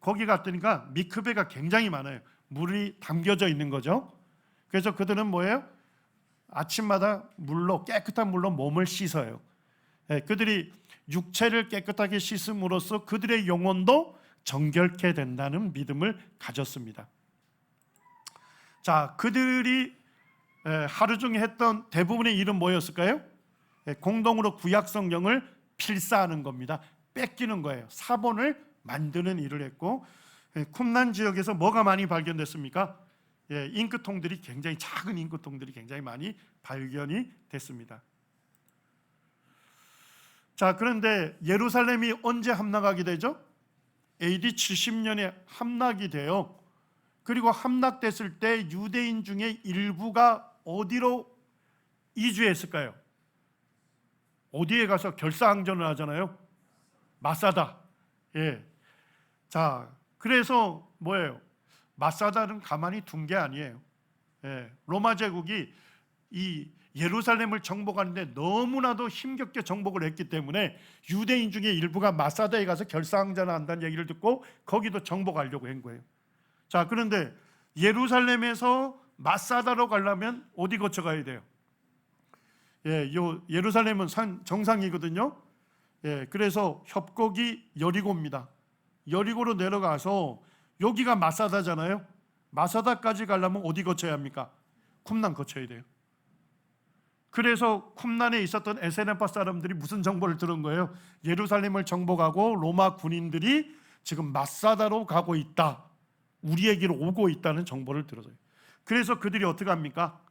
거기 갔더니까 미크베가 굉장히 많아요. 물이 담겨져 있는 거죠. 그래서 그들은 뭐예요? 아침마다 깨끗한 물로 몸을 씻어요. 그들이 육체를 깨끗하게 씻음으로써 그들의 영혼도 정결케 된다는 믿음을 가졌습니다. 자, 그들이 하루 중에 했던 대부분의 일은 뭐였을까요? 공동으로 구약 성경을 필사하는 겁니다. 뺏기는 거예요. 사본을 만드는 일을 했고, 쿰난 지역에서 뭐가 많이 발견됐습니까? 잉크통들이 굉장히 작은 잉크통들이 굉장히 많이 발견이 됐습니다. 자, 그런데 예루살렘이 언제 함락하게 되죠? AD 70년에 함락이 돼요. 그리고 함락됐을 때 유대인 중에 일부가 어디로 이주했을까요? 어디에 가서 결사항전을 하잖아요. 마사다. 자, 그래서 뭐예요? 마사다는 가만히 둔 게 아니에요. 로마 제국이 이 예루살렘을 정복하는데 너무나도 힘겹게 정복을 했기 때문에 유대인 중에 일부가 마사다에 가서 결사항전을 한다는 얘기를 듣고 거기도 정복하려고 한 거예요. 자, 그런데 예루살렘에서 마사다로 가려면 어디 거쳐가야 돼요? 예루살렘은 산 정상이거든요. 그래서 협곡이 여리고입니다. 여리고로 내려가서 여기가 마사다잖아요. 마사다까지 가려면 어디 거쳐야 합니까? 쿰난 거쳐야 돼요. 그래서 쿰난에 있었던 에세네파 사람들이 무슨 정보를 들은 거예요? 예루살렘을 정복하고 로마 군인들이 지금 마사다로 가고 있다, 우리에게로 오고 있다는 정보를 들어서요. 그래서 그들이 어떻게 합니까?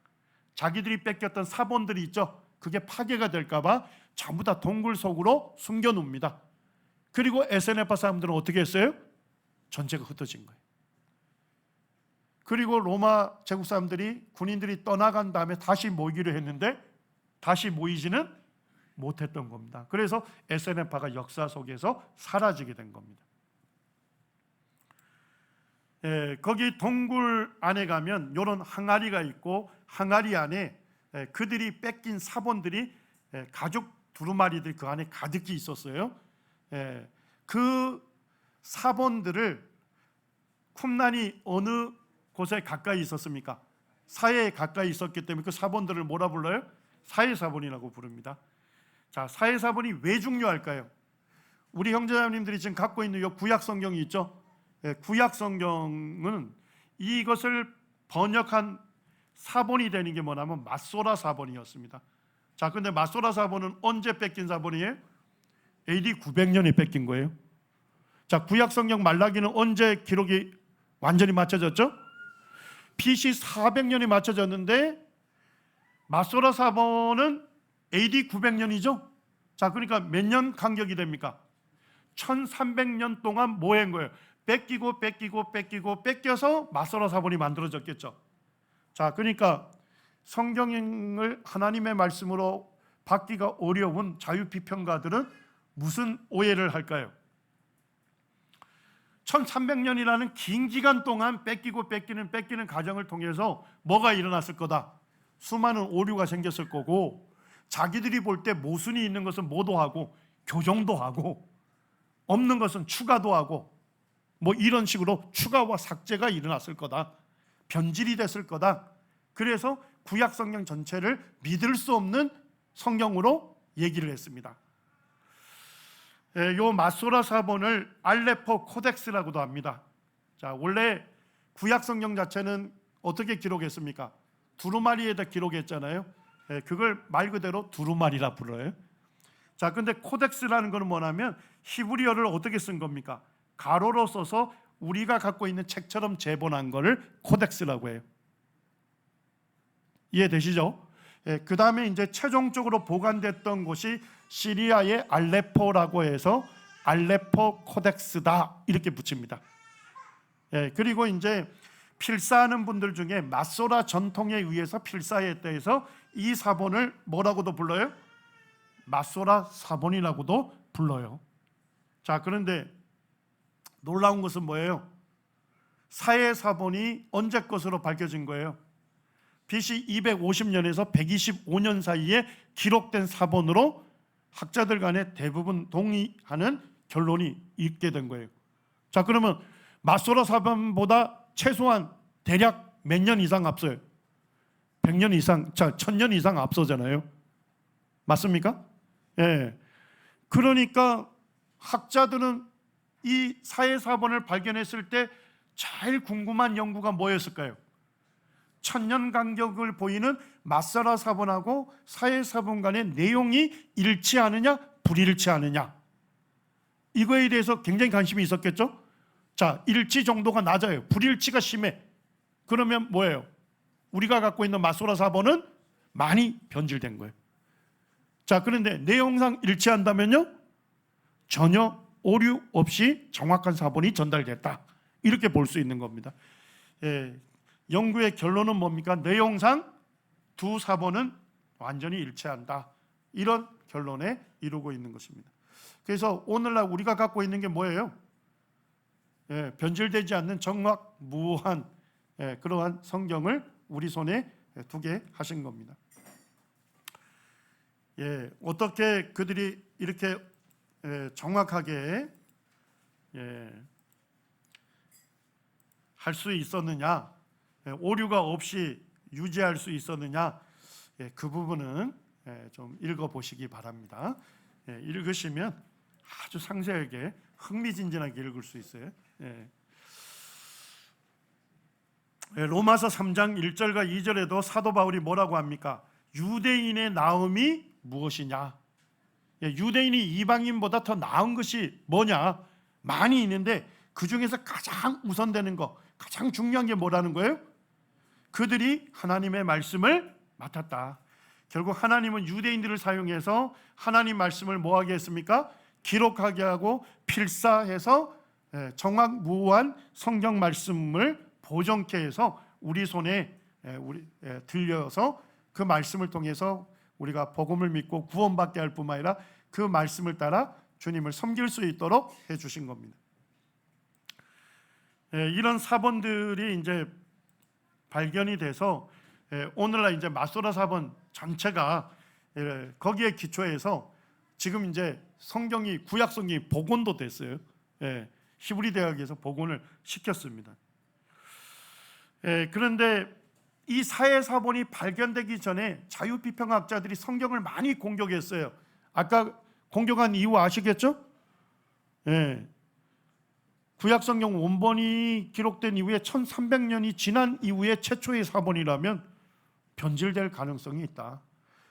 자기들이 뺏겼던 사본들이 있죠. 그게 파괴가 될까 봐 전부 다 동굴 속으로 숨겨놓습니다. 그리고 에세네파 사람들은 어떻게 했어요? 전체가 흩어진 거예요. 그리고 로마 제국 사람들이, 군인들이 떠나간 다음에 다시 모이기로 했는데 다시 모이지는 못했던 겁니다. 그래서 에세네파가 역사 속에서 사라지게 된 겁니다. 거기 동굴 안에 가면 이런 항아리가 있고, 항아리 안에 그들이 뺏긴 사본들이, 가죽 두루마리들이 그 안에 가득히 있었어요. 그 사본들을 쿰난이 어느 곳에 가까이 있었습니까? 사해에 가까이 있었기 때문에 그 사본들을 뭐라 불러요? 사해사본이라고 부릅니다. 자, 사해사본이 왜 중요할까요? 우리 형제자매님들이 지금 갖고 있는 이 구약 성경이 있죠. 구약 성경은 이것을 번역한 사본이 되는 게 뭐냐면 마소라 사본이었습니다. 자, 근데 마소라 사본은 언제 뺏긴 사본이에요? AD 900년에 뺏긴 거예요. 자, 구약 성경 말라기는 언제 기록이 완전히 맞춰졌죠? BC 400년에 맞춰졌는데 마소라 사본은 AD 900년이죠. 자, 그러니까 몇 년 간격이 됩니까? 1300년 동안 뭐 한 거예요? 뺏겨서 마소라 사본이 만들어졌겠죠. 자, 그러니까 성경을 하나님의 말씀으로 받기가 어려운 자유비평가들은 무슨 오해를 할까요? 1300년이라는 긴 기간 동안 뺏기는 과정을 통해서 뭐가 일어났을 거다? 수많은 오류가 생겼을 거고, 자기들이 볼 때 모순이 있는 것은 모도하고 교정도 하고, 없는 것은 추가도 하고, 뭐 이런 식으로 추가와 삭제가 일어났을 거다, 변질이 됐을 거다. 그래서 구약 성경 전체를 믿을 수 없는 성경으로 얘기를 했습니다. 요 마소라 사본을 알레포 코덱스라고도 합니다. 자, 원래 구약 성경 자체는 어떻게 기록했습니까? 두루마리에다 기록했잖아요. 그걸 말 그대로 두루마리라 불러요. 자, 근데 코덱스라는 것은 뭐냐면 히브리어를 어떻게 쓴 겁니까? 가로로 써서 우리가 갖고 있는 책처럼 제본한 거를 코덱스라고 해요. 이해되시죠? 그 다음에 이제 최종적으로 보관됐던 곳이 시리아의 알레포라고 해서 알레포 코덱스다 이렇게 붙입니다. 그리고 이제 필사하는 분들 중에 마소라 전통에 의해서 필사했다 해서 이 사본을 뭐라고도 불러요? 마소라 사본이라고도 불러요. 자, 그런데 놀라운 것은 뭐예요? 사해 사본이 언제 것으로 밝혀진 거예요? BC 250년에서 125년 사이에 기록된 사본으로 학자들 간에 대부분 동의하는 결론이 있게 된 거예요. 자, 그러면 마소라 사본보다 최소한 대략 몇 년 이상 앞서요? 100년 이상, 1000년 이상 앞서잖아요. 맞습니까? 예. 그러니까 학자들은 이 사해사본을 발견했을 때 제일 궁금한 연구가 뭐였을까요? 1000년 간격을 보이는 마소라 사본하고 사해사본 간의 내용이 일치하느냐 불일치하느냐, 이거에 대해서 굉장히 관심이 있었겠죠? 자, 일치 정도가 낮아요. 불일치가 심해. 그러면 뭐예요? 우리가 갖고 있는 마소라 사본은 많이 변질된 거예요. 자, 그런데 내용상 일치한다면요, 전혀 오류 없이 정확한 사본이 전달됐다, 이렇게 볼 수 있는 겁니다. 예, 연구의 결론은 뭡니까? 내용상 두 사본은 완전히 일치한다, 이런 결론에 이루고 있는 것입니다. 그래서 오늘날 우리가 갖고 있는 게 뭐예요? 예, 변질되지 않는 정확무한 그러한 성경을 우리 손에 두게 하신 겁니다. 예, 어떻게 그들이 이렇게 정확하게 할 수 있었느냐, 오류가 없이 유지할 수 있었느냐, 그 부분은 좀 읽어보시기 바랍니다. 읽으시면 아주 상세하게 흥미진진하게 읽을 수 있어요. 로마서 3장 1절과 2절에도 사도 바울이 뭐라고 합니까? 유대인의 나음이 무엇이냐? 유대인이 이방인보다 더 나은 것이 뭐냐? 많이 있는데 그 중에서 가장 우선되는 거, 가장 중요한 게 뭐라는 거예요? 그들이 하나님의 말씀을 맡았다. 결국 하나님은 유대인들을 사용해서 하나님 말씀을 뭐하게 했습니까? 기록하게 하고 필사해서 정확무한 성경 말씀을 보존케 해서 우리 손에 들려서 그 말씀을 통해서 우리가 복음을 믿고 구원받게 할 뿐만 아니라 그 말씀을 따라 주님을 섬길 수 있도록 해주신 겁니다. 이런 사본들이 이제 발견이 돼서 오늘날 이제 마소라 사본 전체가 거기에 기초해서 지금 이제 성경이, 구약 성경이 복원도 됐어요. 히브리 대학에서 복원을 시켰습니다. 그런데 이 사해사본이 발견되기 전에 자유비평학자들이 성경을 많이 공격했어요. 아까 공격한 이유 아시겠죠? 구약성경 원본이 기록된 이후에 1300년이 지난 이후에 최초의 사본이라면 변질될 가능성이 있다.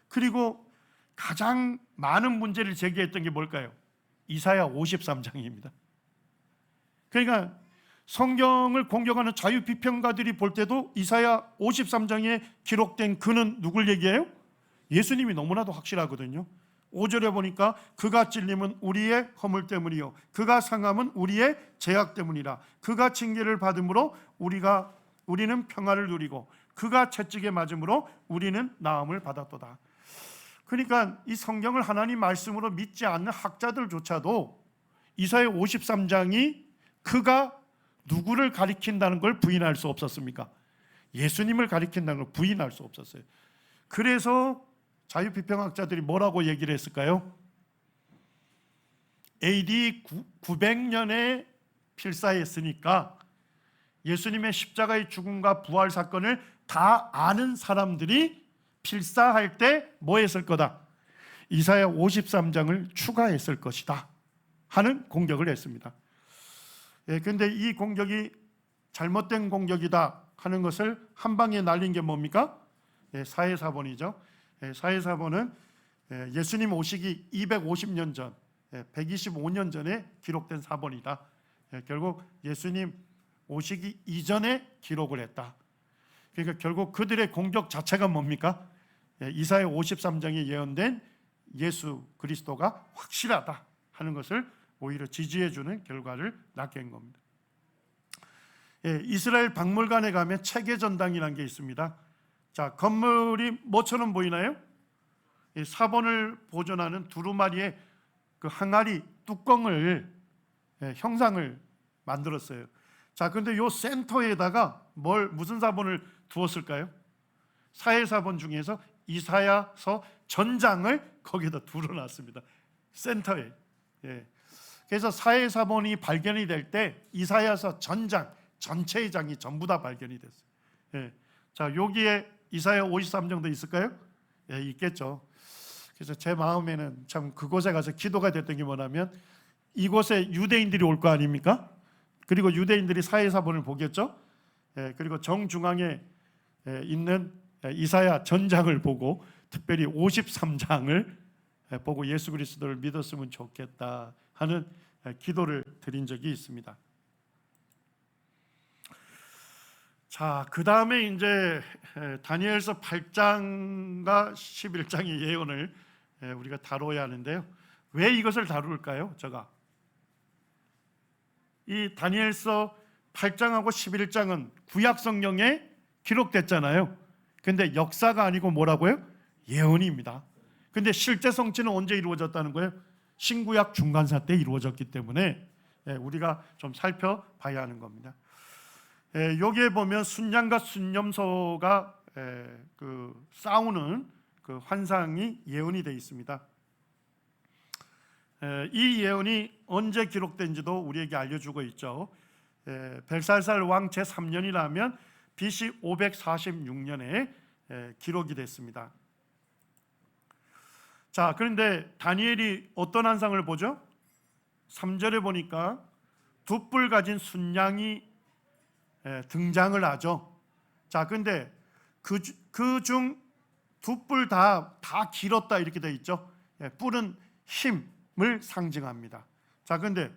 그리고 가장 많은 문제를 제기했던 게 뭘까요? 이사야 53장입니다. 그러니까 성경을 공격하는 자유비평가들이 볼 때도 이사야 53장에 기록된 그는 누굴 얘기해요? 예수님이 너무나도 확실하거든요. 5절에 보니까 그가 찔림은 우리의 허물 때문이요 그가 상함은 우리의 죄악 때문이라. 그가 징계를 받음으로 우리는 평화를 누리고 그가 채찍에 맞음으로 우리는 나음을 받았도다. 그러니까 이 성경을 하나님 말씀으로 믿지 않는 학자들조차도 이사야 53장이 그가 누구를 가리킨다는 걸 부인할 수 없었습니까? 예수님을 가리킨다는 걸 부인할 수 없었어요. 그래서 자유비평학자들이 뭐라고 얘기를 했을까요? AD 900년에 필사했으니까 예수님의 십자가의 죽음과 부활 사건을 다 아는 사람들이 필사할 때 뭐 했을 거다? 이사야 53장을 추가했을 것이다 하는 공격을 했습니다. 그런데 이 공격이 잘못된 공격이다 하는 것을 한 방에 날린 게 뭡니까? 사해사본이죠. 사해사본은 예수님 오시기 250년 전, 125년 전에 기록된 사본이다. 결국 예수님 오시기 이전에 기록을 했다. 그러니까 결국 그들의 공격 자체가 뭡니까? 이사야 53장에 예언된 예수 그리스도가 확실하다 하는 것을 오히려 지지해주는 결과를 낳게 한 겁니다. 이스라엘 박물관에 가면 체계전당이라는 게 있습니다. 자, 건물이 뭐처럼 보이나요? 사본을 보존하는 두루마리의 그 항아리 뚜껑을 형상을 만들었어요. 자, 그런데 요 센터에다가 무슨 사본을 두었을까요? 사회사본 중에서 이사야서 전장을 거기다 둘러놨습니다. 센터에. 예. 그래서 사회사본이 발견이 될 때 이사야서 전장 전체의 장이 전부 다 발견이 됐어요. 예. 자, 여기에 이사야 53 정도 있을까요? 예, 있겠죠. 그래서 제 마음에는 참 그곳에 가서 기도가 됐던 게 뭐냐면 이곳에 유대인들이 올 거 아닙니까? 그리고 유대인들이 사회사본을 보겠죠. 예, 그리고 정중앙에 있는 이사야 전장을 보고 특별히 53장을 보고 예수 그리스도를 믿었으면 좋겠다 하는 기도를 드린 적이 있습니다. 자, 그 다음에 이제 다니엘서 8장과 11장의 예언을 우리가 다뤄야 하는데요. 왜 이것을 다룰까요? 이 다니엘서 8장하고 11장은 구약 성경에 기록됐잖아요. 근데 역사가 아니고 뭐라고요? 예언입니다. 근데 실제 성취는 언제 이루어졌다는 거예요? 신구약 중간사 때 이루어졌기 때문에 우리가 좀 살펴봐야 하는 겁니다. 여기에 보면 순양과 순념소가 그 싸우는 그 환상이 예언이 되어 있습니다. 이 예언이 언제 기록된지도 우리에게 알려주고 있죠. 벨사살 왕 제3년이라면 BC 546년에 기록이 됐습니다. 자, 그런데 다니엘이 어떤 환상을 보죠? 3절에 보니까 두 뿔 가진 순양이 등장을 하죠. 자, 근데 그 중 두 뿔 다 길었다 이렇게 되어 있죠. 뿔은 힘을 상징합니다. 자, 근데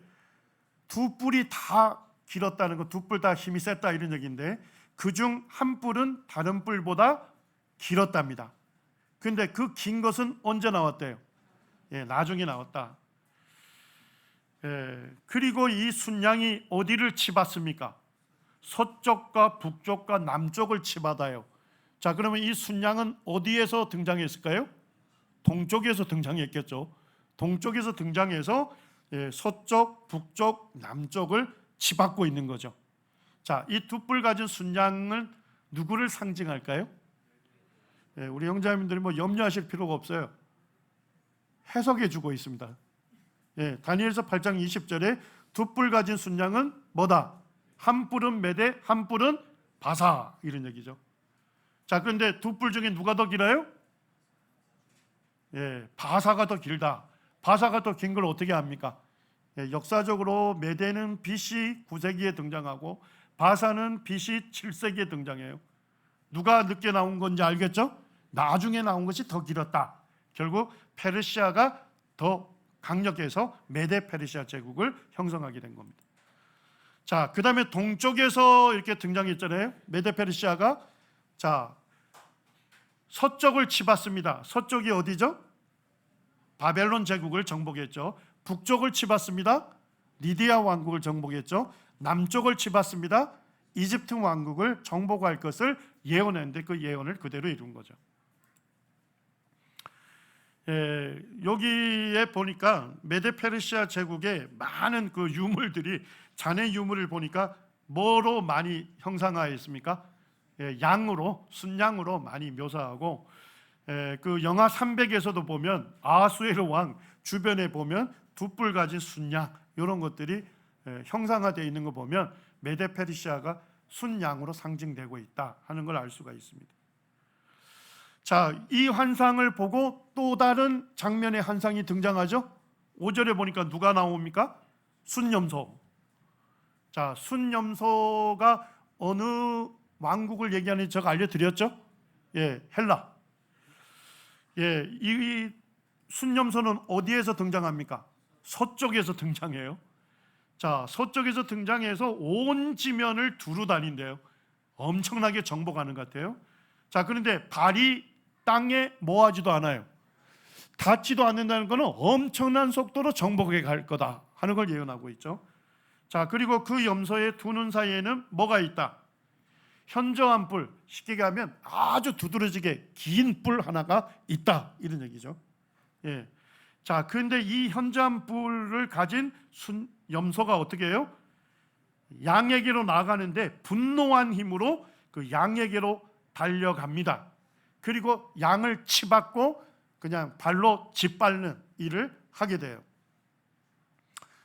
두 뿔이 다 길었다는 거, 두 뿔 다 힘이 셌다 이런 얘기인데 그 중 한 뿔은 다른 뿔보다 길었답니다. 근데 그 긴 것은 언제 나왔대요? 나중에 나왔다. 그리고 이 순양이 어디를 치받습니까? 서쪽과 북쪽과 남쪽을 치받아요. 자, 그러면 이 순양은 어디에서 등장했을까요? 동쪽에서 등장했겠죠. 동쪽에서 등장해서 서쪽, 북쪽, 남쪽을 치받고 있는 거죠. 자, 이 두 뿔 가진 순양은 누구를 상징할까요? 우리 형제님들이 뭐 염려하실 필요가 없어요. 해석해 주고 있습니다. 다니엘서 8장 20절에 두 뿔 가진 순양은 뭐다? 한 뿔은 메대, 한 뿔은 바사 이런 얘기죠. 자, 그런데 두 뿔 중에 누가 더 길어요? 바사가 더 길다. 바사가 더 긴 걸 어떻게 합니까? 역사적으로 메대는 BC 9세기에 등장하고 바사는 BC 7세기에 등장해요. 누가 늦게 나온 건지 알겠죠? 나중에 나온 것이 더 길었다. 결국 페르시아가 더 강력해서 메데 페르시아 제국을 형성하게 된 겁니다. 자, 그 다음에 동쪽에서 이렇게 등장했잖아요. 메데 페르시아가. 자, 서쪽을 치받습니다. 서쪽이 어디죠? 바벨론 제국을 정복했죠. 북쪽을 치받습니다. 리디아 왕국을 정복했죠. 남쪽을 치받습니다. 이집트 왕국을 정복할 것을 예언했는데 그 예언을 그대로 이룬 거죠. 여기에 보니까 메데 페르시아 제국의 많은 그 유물들이 잔해 유물을 보니까 뭐로 많이 형상화했습니까? 양으로, 순양으로 많이 묘사하고 그 영하 300에서도 보면 아하수에르 왕 주변에 보면 두 뿔 가진 순양 이런 것들이 형상화되어 있는 거 보면 메데 페르시아가 순양으로 상징되고 있다 하는 걸 알 수가 있습니다. 자, 이 환상을 보고 또 다른 장면의 환상이 등장하죠. 5절에 보니까 누가 나옵니까? 순염소. 자, 순염소가 어느 왕국을 얘기하는지 제가 알려드렸죠? 헬라. 이 순염소는 어디에서 등장합니까? 서쪽에서 등장해요. 자, 서쪽에서 등장해서 온 지면을 두루 다닌대요. 엄청나게 정복하는 것 같아요. 자, 그런데 발이 땅에 뭐하지도 않아요. 닿지도 않는다는 것은 엄청난 속도로 정복해 갈 거다 하는 걸 예언하고 있죠. 자, 그리고 그 염소의 두 눈 사이에는 뭐가 있다? 현저한 뿔, 쉽게 얘기하면 아주 두드러지게 긴 뿔 하나가 있다 이런 얘기죠. 자, 그런데 이 현저한 뿔을 가진 염소가 어떻게 해요? 양에게로 나가는데 분노한 힘으로 그 양에게로 달려갑니다. 그리고 양을 치받고 그냥 발로 짓밟는 일을 하게 돼요.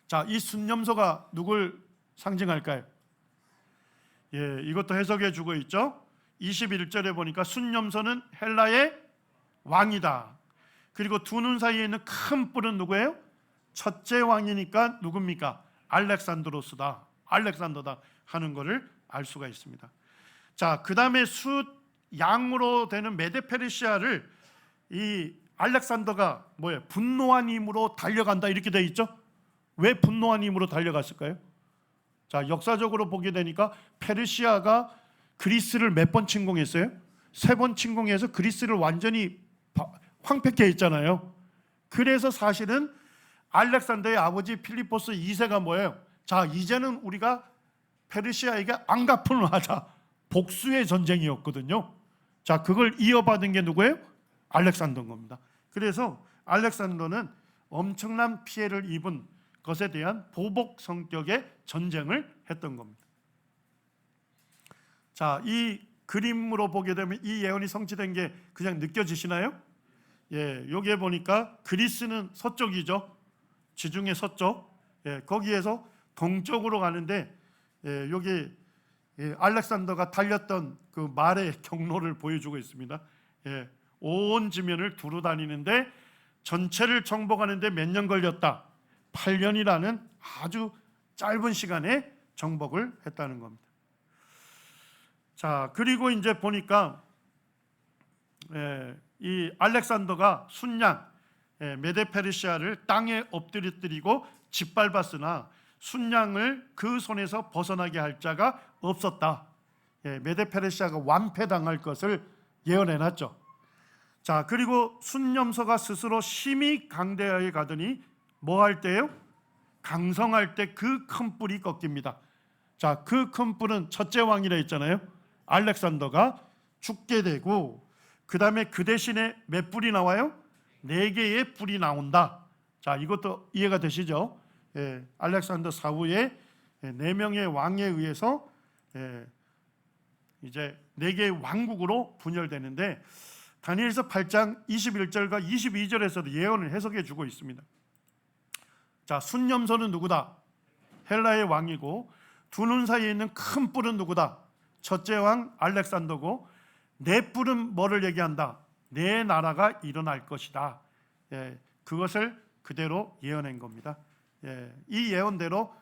자, 이 순념소가 누굴 상징할까요? 예, 이것도 해석해 주고 있죠. 21절에 보니까 순념소는 헬라의 왕이다. 그리고 두 눈 사이에 있는 큰 뿔은 누구예요? 첫째 왕이니까 누굽니까? 알렉산드로스다, 알렉산더다 하는 것을 알 수가 있습니다. 자, 그 다음에 양으로 되는 메데페르시아를 이 알렉산더가 뭐예요? 분노한 힘으로 달려간다 이렇게 되어 있죠. 왜 분노한 힘으로 달려갔을까요? 자, 역사적으로 보게 되니까 페르시아가 그리스를 몇 번 침공했어요? 3번 침공해서 그리스를 완전히 황폐케 했잖아요. 그래서 사실은 알렉산더의 아버지 필리포스 2세가 뭐예요? 자, 이제는 우리가 페르시아에게 안갚음을 하자, 복수의 전쟁이었거든요. 자, 그걸 이어받은 게 누구예요? 알렉산더인 겁니다. 그래서 알렉산더는 엄청난 피해를 입은 것에 대한 보복 성격의 전쟁을 했던 겁니다. 자, 이 그림으로 보게 되면 이 예언이 성취된 게 그냥 느껴지시나요? 예, 여기에 보니까 그리스는 서쪽이죠. 지중해 서쪽. 예, 거기에서 동쪽으로 가는데, 예, 여기 알렉산더가 달렸던 그 말의 경로를 보여주고 있습니다. 예, 온 지면을 두루 다니는데 전체를 정복하는데 몇 년 걸렸다? 8년이라는 아주 짧은 시간에 정복을 했다는 겁니다. 자, 그리고 이제 보니까 이 알렉산더가 순양 메데페르시아를 땅에 엎드리고 짓밟았으나 순양을 그 손에서 벗어나게 할 자가 없었다. 메데페르시아가 완패당할 것을 예언해놨죠. 자, 그리고 순념소가 스스로 심히 강대하게 가더니 뭐 할 때요? 강성할 때 그 큰 뿔이 꺾입니다. 자, 그 큰 뿔은 첫째 왕이라 했잖아요. 알렉산더가 죽게 되고, 그 다음에 그 대신에 몇 뿔이 나와요? 4개의 뿔이 나온다. 자, 이것도 이해가 되시죠? 알렉산더 사후에 4명의 왕에 의해서 이제 4개의 왕국으로 분열되는데, 다니엘서 8장 21절과 22절에서도 예언을 해석해 주고 있습니다. 자, 순념소는 누구다? 헬라의 왕이고, 두 눈 사이에 있는 큰 뿔은 누구다? 첫째 왕 알렉산더고, 4뿔은 뭐를 얘기한다? 4나라가 일어날 것이다. 그것을 그대로 예언한 겁니다. 이 예언대로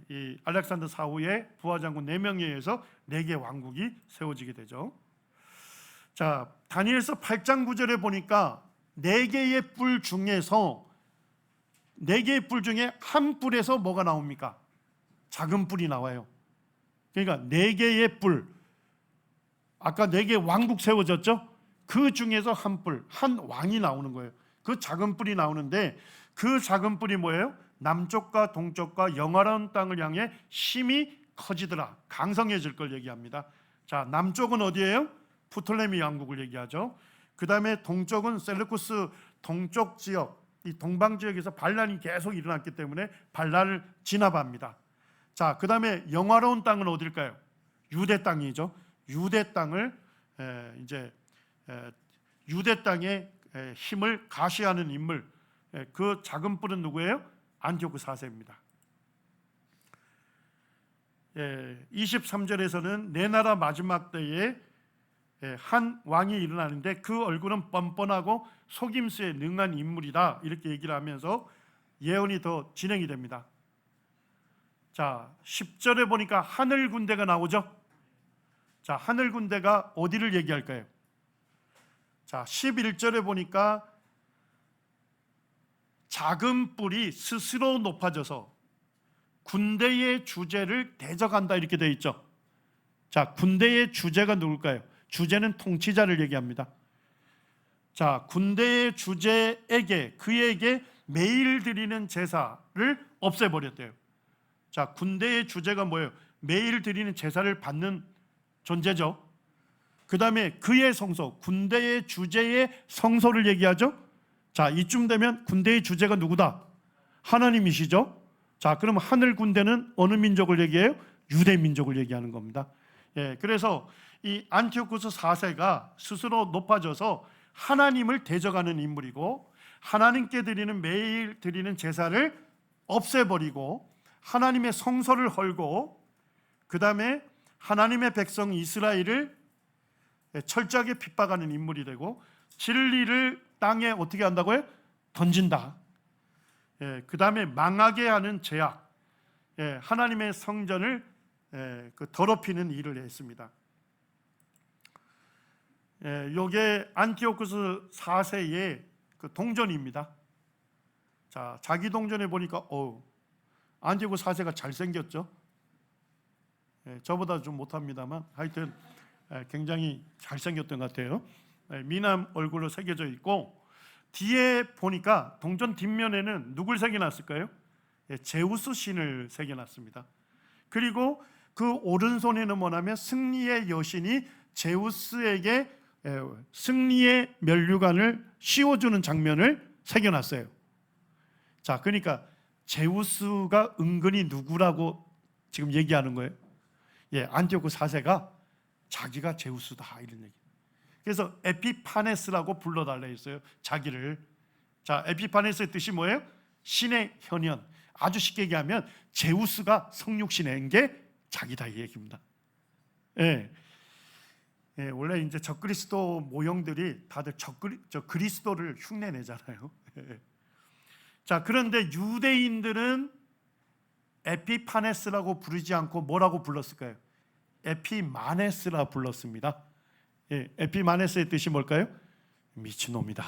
이 알렉산더 사후에 부하장군 4명에 의해서 4개 왕국이 세워지게 되죠. 자, 다니엘서 8장 9절에 보니까 4개의 뿔 중에서 4개의 뿔 중에 한 뿔에서 뭐가 나옵니까? 작은 뿔이 나와요. 그러니까 4개의 뿔, 아까 4개 왕국 세워졌죠? 그 중에서 한 뿔, 한 왕이 나오는 거예요. 그 작은 뿔이 나오는데, 그 작은 뿔이 뭐예요? 남쪽과 동쪽과 영화로운 땅을 향해 심히 커지더라, 강성해질 걸 얘기합니다. 자, 남쪽은 어디예요? 프톨레미 왕국을 얘기하죠. 그 다음에 동쪽은 셀루쿠스 동쪽 지역, 이 동방 지역에서 반란이 계속 일어났기 때문에 반란을 진압합니다. 자, 그 다음에 영화로운 땅은 어딜까요? 유대 땅이죠. 유대 땅을 유대 땅의 힘을 가시하는 인물, 그 작은 뿔은 누구예요? 안티오크 4세입니다. 23절에서는 내 나라 마지막 때에 한 왕이 일어나는데 그 얼굴은 뻔뻔하고 속임수에 능한 인물이다, 이렇게 얘기를 하면서 예언이 더 진행이 됩니다. 자, 10절에 보니까 하늘 군대가 나오죠. 자, 하늘 군대가 어디를 얘기할까요? 자, 11절에 보니까 작은 뿔이 스스로 높아져서 군대의 주제를 대적한다, 이렇게 되어 있죠. 자, 군대의 주제가 누굴까요? 주제는 통치자를 얘기합니다. 자, 군대의 주제에게, 그에게 매일 드리는 제사를 없애버렸대요. 자, 군대의 주제가 뭐예요? 매일 드리는 제사를 받는 존재죠. 그 다음에 그의 성소, 군대의 주제의 성소를 얘기하죠. 자, 이쯤 되면 군대의 주제가 누구다? 하나님이시죠. 자, 그럼 하늘 군대는 어느 민족을 얘기해요? 유대 민족을 얘기하는 겁니다. 그래서 이 안티오쿠스 4세가 스스로 높아져서 하나님을 대적하는 인물이고, 하나님께 매일 드리는 제사를 없애버리고 하나님의 성소를 헐고, 그 다음에 하나님의 백성 이스라엘을 철저하게 핍박하는 인물이 되고, 진리를 땅에 어떻게 한다고요? 던진다. 그 다음에 망하게 하는 죄악, 하나님의 성전을 더럽히는 일을 했습니다. 이게 안티오쿠스 4세의 그 동전입니다. 자, 자기 동전에 보니까 안티오쿠스 4세가 잘생겼죠. 저보다 좀 못합니다만 하여튼 굉장히 잘생겼던 것 같아요. 미남 얼굴로 새겨져 있고, 뒤에 보니까 동전 뒷면에는 누굴 새겨놨을까요? 제우스 신을 새겨놨습니다. 그리고 그 오른손에는 뭐냐면 승리의 여신이 제우스에게 승리의 면류관을 씌워주는 장면을 새겨놨어요. 자, 그러니까 제우스가 은근히 누구라고 지금 얘기하는 거예요. 안티오쿠스 4세가 자기가 제우스다 이런 얘기. 그래서 에피파네스라고 불러달라 했어요, 자기를. 자, 에피파네스의 뜻이 뭐예요? 신의 현현. 아주 쉽게 얘기하면 제우스가 성육신인 게 자기다 이 얘기입니다. 원래 이제 적그리스도 모형들이 다들 그리스도를 흉내내잖아요. 자, 그런데 유대인들은 에피파네스라고 부르지 않고 뭐라고 불렀을까요? 에피마네스라 불렀습니다. 에피마네스의 뜻이 뭘까요? 미친놈이다.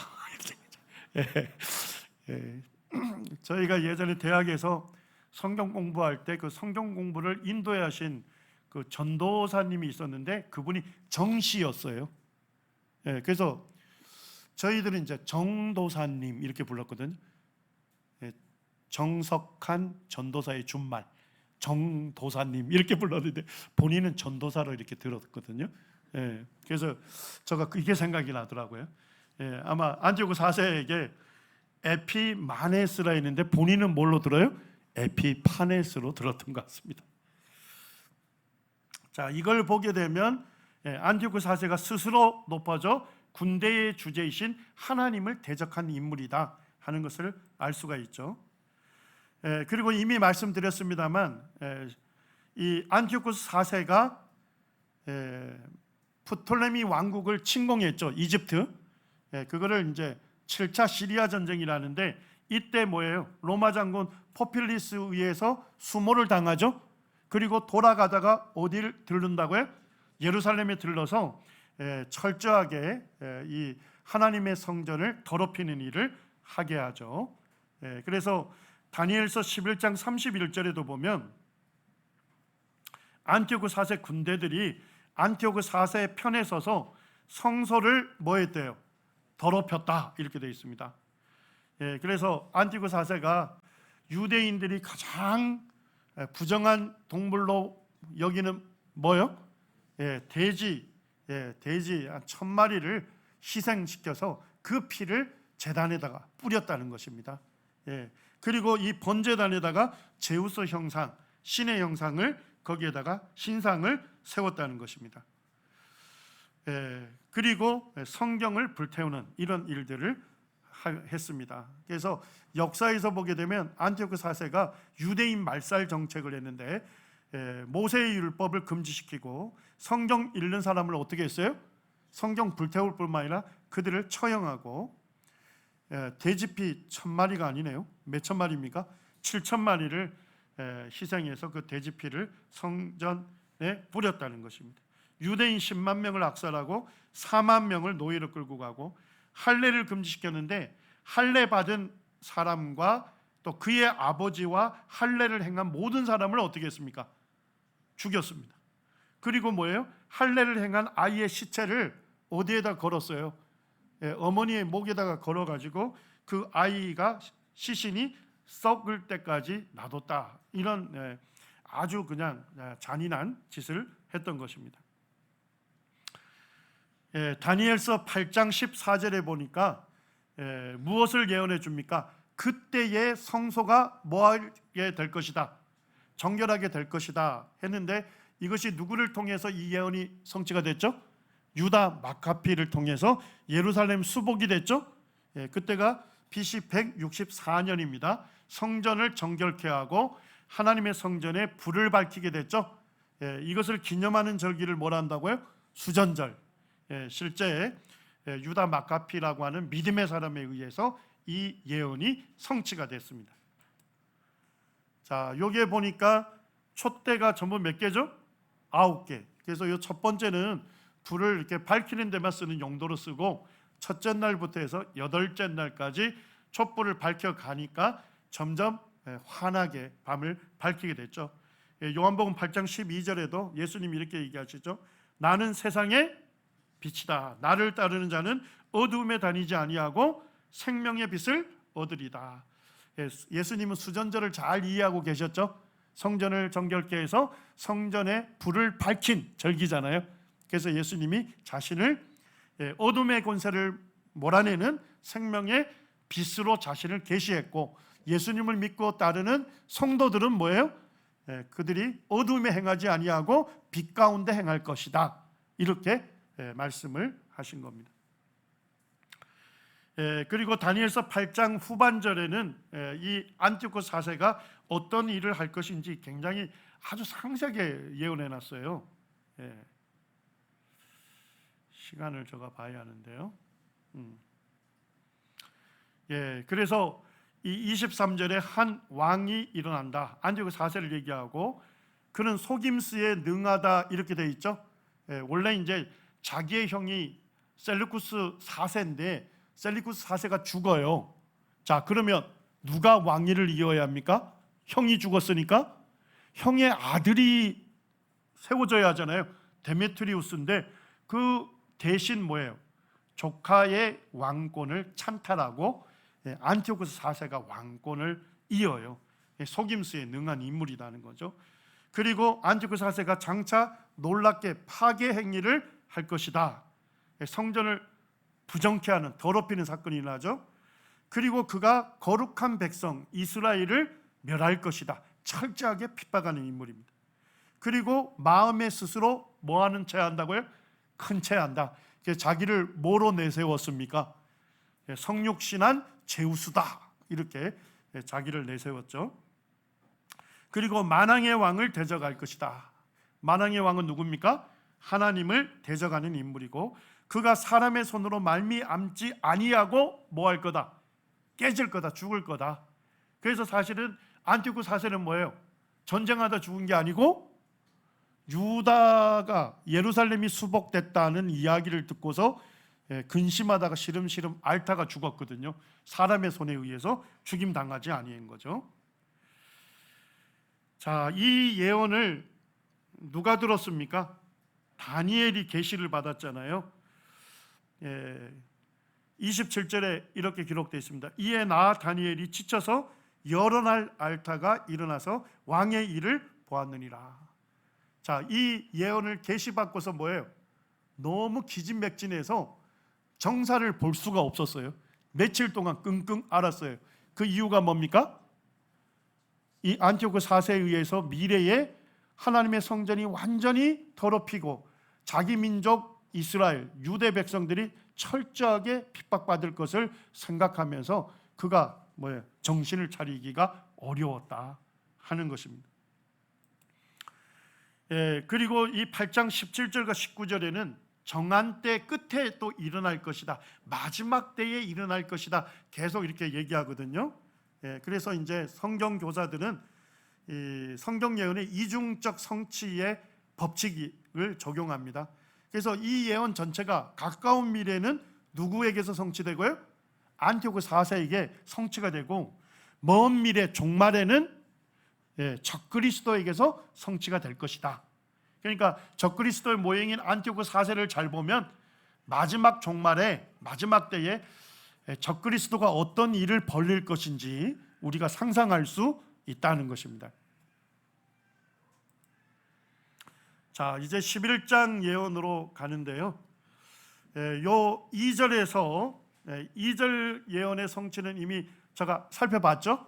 저희가 예전에 대학에서 성경 공부할 때 그 성경 공부를 인도해 하신 그 전도사님이 있었는데 그분이 정씨였어요. 그래서 저희들은 이제 정도사님 이렇게 불렀거든요. 정석한 전도사의 준말, 정도사님 이렇게 불렀는데 본인은 전도사로 이렇게 들었거든요. 그래서 제가 이게 생각이 나더라고요. 아마 안티오쿠스 4세에게 에피마네스라 했는데 본인은 뭘로 들어요? 에피파네스로 들었던 것 같습니다. 자, 이걸 보게 되면 안티오쿠스 4세가 스스로 높아져 군대의 주제이신 하나님을 대적한 인물이다 하는 것을 알 수가 있죠. 그리고 이미 말씀드렸습니다만 이 안티오쿠스 4세가 프톨레미 왕국을 침공했죠. 이집트. 그거를 이제 7차 시리아 전쟁이라는데, 이때 뭐예요? 로마 장군 포필리스에 의해서 수모를 당하죠. 그리고 돌아가다가 어디를 들른다고요? 예루살렘에 들러서 철저하게 이 하나님의 성전을 더럽히는 일을 하게 하죠. 그래서 다니엘서 11장 31절에도 보면 안티오쿠스 4세 군대들이 안티오쿠스 4세의 편에 서서 성소를 뭐 했대요? 더럽혔다 이렇게 되어 있습니다. 그래서 안티오쿠스 4세가 유대인들이 가장 부정한 동물로 여기는 뭐요? 돼지 한 1000마리를 희생시켜서 그 피를 제단에다가 뿌렸다는 것입니다. 그리고 이 번제단에다가 제우스 형상, 신의 형상을 거기에다가 신상을 세웠다는 것입니다. 그리고 성경을 불태우는 이런 일들을 했습니다. 그래서 역사에서 보게 되면 안티오쿠스 4세가 유대인 말살 정책을 했는데 모세의 율법을 금지시키고 성경 읽는 사람을 어떻게 했어요? 성경 불태울 뿐만 아니라 그들을 처형하고 돼지피 1000마리가 아니네요. 몇 천 마리입니까? 7000마리를 희생해서 그 돼지피를 성전에 뿌렸다는 것입니다. 유대인 10만 명을 악살하고 4만 명을 노예로 끌고 가고 할례를 금지시켰는데, 할례 받은 사람과 또 그의 아버지와 할례를 행한 모든 사람을 어떻게 했습니까? 죽였습니다. 그리고 뭐예요? 할례를 행한 아이의 시체를 어디에다 걸었어요? 어머니의 목에다가 걸어가지고 그 아이가 시신이 썩을 때까지 놔뒀다. 이런 아주 그냥 잔인한 짓을 했던 것입니다. 다니엘서 8장 14절에 보니까 무엇을 예언해 줍니까? 그때의 성소가 뭐하게 될 것이다, 정결하게 될 것이다 했는데, 이것이 누구를 통해서 이 예언이 성취가 됐죠? 유다 마카피를 통해서 예루살렘 수복이 됐죠? 그때가 BC 164년입니다. 성전을 정결케 하고 하나님의 성전에 불을 밝히게 됐죠. 이것을 기념하는 절기를 뭐라 한다고요? 수전절. 실제 유다 마카피라고 하는 믿음의 사람에 의해서 이 예언이 성취가 됐습니다. 자, 여기에 보니까 촛대가 전부 몇 개죠? 9개. 그래서 이 첫 번째는 불을 이렇게 밝히는 데만 쓰는 용도로 쓰고, 첫째 날부터 해서 8째 날까지 촛불을 밝혀 가니까 점점 환하게 밤을 밝히게 됐죠. 요한복음 8장 12절에도 예수님이 이렇게 얘기하시죠. 나는 세상의 빛이다. 나를 따르는 자는 어두움에 다니지 아니하고 생명의 빛을 얻으리다. 예수님은 수전절을 잘 이해하고 계셨죠. 성전을 정결케 해서 성전에 불을 밝힌 절기잖아요. 그래서 예수님이 자신을 어둠의 권세를 몰아내는 생명의 빛으로 자신을 계시했고, 예수님을 믿고 따르는 성도들은 뭐예요? 그들이 어둠에 행하지 아니하고 빛 가운데 행할 것이다. 이렇게 말씀을 하신 겁니다. 그리고 다니엘서 8장 후반절에는 이 안티오코스 4세가 어떤 일을 할 것인지 굉장히 아주 상세하게 예언해 놨어요. 시간을 제가 봐야 하는데요. 그래서 이 23절에 한 왕이 일어난다. 안티오코스 4세를 얘기하고, 그는 속임수에 능하다 이렇게 돼 있죠. 원래 이제 자기의 형이 셀루쿠스 4세인데 셀루쿠스 4세가 죽어요. 자, 그러면 누가 왕위를 이어야 합니까? 형이 죽었으니까 형의 아들이 세워져야 하잖아요. 데메트리우스인데 그 대신 뭐예요? 조카의 왕권을 찬탈하고 안티오코스 4세가 왕권을 이어요. 속임수에 능한 인물이라는 거죠. 그리고 안티오코스 4세가 장차 놀랍게 파괴 행위를 할 것이다. 성전을 부정케 하는, 더럽히는 사건이 일어나죠. 그리고 그가 거룩한 백성 이스라엘을 멸할 것이다. 철저하게 핍박하는 인물입니다. 그리고 마음에 스스로 뭐하는 채 한다고요? 큰 채 한다. 자기를 뭐로 내세웠습니까? 성육신한 제우스다. 이렇게 자기를 내세웠죠. 그리고 만왕의 왕을 대적할 것이다. 만왕의 왕은 누굽니까? 하나님을 대적하는 인물이고, 그가 사람의 손으로 말미암지 아니하고 뭐 할 거다? 깨질 거다, 죽을 거다. 그래서 사실은 안티오코스 4세는 뭐예요? 전쟁하다 죽은 게 아니고 유다가 예루살렘이 수복됐다는 이야기를 듣고서 근심하다가 시름시름 앓다가 죽었거든요. 사람의 손에 의해서 죽임당하지 아니한 거죠. 자, 이 예언을 누가 들었습니까? 다니엘이 계시를 받았잖아요. 27절에 이렇게 기록되어 있습니다. 이에 나 다니엘이 지쳐서 여러 날 앓다가 일어나서 왕의 일을 보았느니라. 자, 이 예언을 계시받고서 뭐예요? 너무 기진맥진해서 정사를 볼 수가 없었어요. 며칠 동안 끙끙 앓았어요. 그 이유가 뭡니까? 이 안티오코스 4세에 의해서 미래에 하나님의 성전이 완전히 더럽히고 자기 민족 이스라엘 유대 백성들이 철저하게 핍박받을 것을 생각하면서 그가 뭐예요? 정신을 차리기가 어려웠다 하는 것입니다. 그리고 이 8장 17절과 19절에는 정한 때 끝에 또 일어날 것이다, 마지막 때에 일어날 것이다 계속 이렇게 얘기하거든요. 그래서 이제 성경 교사들은 이 성경 예언의 이중적 성취의 법칙을 적용합니다. 그래서 이 예언 전체가 가까운 미래는 누구에게서 성취되고요? 안티오코스 4세에게 성취가 되고, 먼 미래 종말에는 적그리스도에게서 성취가 될 것이다. 그러니까 적그리스도의 모형인 안티오코스 4세를 잘 보면 마지막 종말에, 마지막 때에 적그리스도가 어떤 일을 벌일 것인지 우리가 상상할 수 있다는 것입니다. 자, 이제 11장 예언으로 가는데요. 요 2절에서 2절 예언의 성취는 이미 제가 살펴봤죠.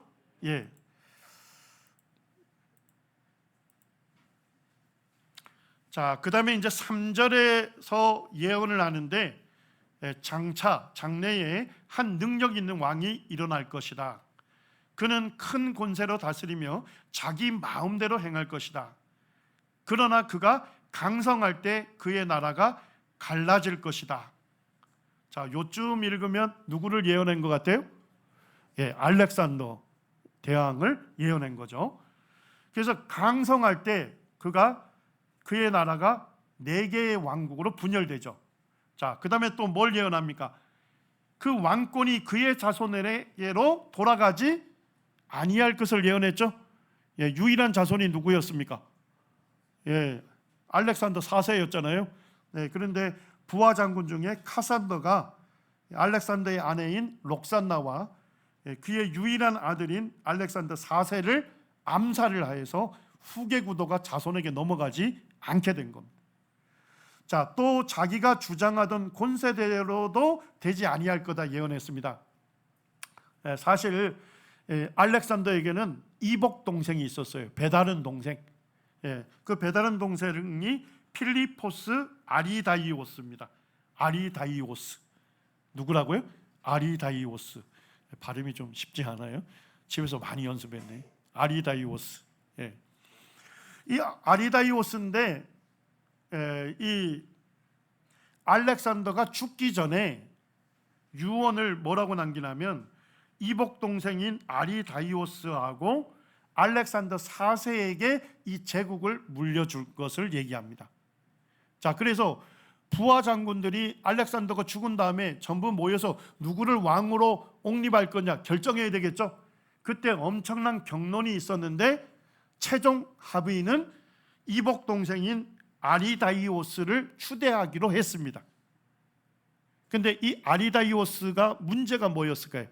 자, 그다음에 이제 3절에서 예언을 하는데 장래에 한 능력 있는 왕이 일어날 것이다. 그는 큰 권세로 다스리며 자기 마음대로 행할 것이다. 그러나 그가 강성할 때 그의 나라가 갈라질 것이다. 자, 요쯤 읽으면 누구를 예언한 것 같아요? 알렉산더 대왕을 예언한 거죠. 그래서 강성할 때 그의 나라가 4개의 왕국으로 분열되죠. 자, 그 다음에 또 뭘 예언합니까? 그 왕권이 그의 자손에게로 돌아가지 아니할 것을 예언했죠. 유일한 자손이 누구였습니까? 알렉산더 4세였잖아요. 그런데 부하 장군 중에 카산더가 알렉산더의 아내인 록산나와 그의 유일한 아들인 알렉산더 4세를 암살을 하여서 후계 구도가 자손에게 넘어가지 않게 된 겁니다. 자, 또 자기가 주장하던 권세대로도 되지 아니할 거다 예언했습니다. 사실 알렉산더에게는 이복 동생이 있었어요. 배다른 동생. 그 배다른 동생이 필리포스 아리다이오스입니다. 아리다이오스. 누구라고요? 아리다이오스. 발음이 좀 쉽지 않아요. 집에서 많이 연습했네. 아리다이오스. 이 아리다이오스인데 이 알렉산더가 죽기 전에 유언을 뭐라고 남기냐면 이복 동생인 아리다이오스하고 알렉산더 4세에게 이 제국을 물려줄 것을 얘기합니다. 자, 그래서 부하 장군들이 알렉산더가 죽은 다음에 전부 모여서 누구를 왕으로 옹립할 거냐 결정해야 되겠죠. 그때 엄청난 격론이 있었는데 최종 합의는 이복 동생인 아리다이오스를 추대하기로 했습니다. 근데 이 아리다이오스가 문제가 뭐였을까요?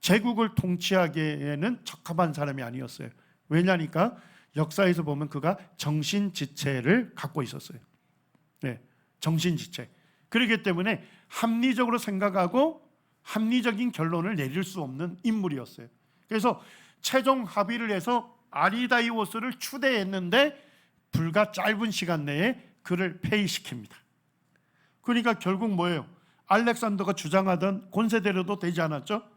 제국을 통치하기에는 적합한 사람이 아니었어요. 왜냐니까 역사에서 보면 그가 정신지체를 갖고 있었어요. 정신지체. 그렇기 때문에 합리적으로 생각하고 합리적인 결론을 내릴 수 없는 인물이었어요. 그래서 최종 합의를 해서 아리다이오스를 추대했는데 불과 짧은 시간 내에 그를 폐위시킵니다. 그러니까 결국 뭐예요? 알렉산더가 주장하던 권세대로도 되지 않았죠.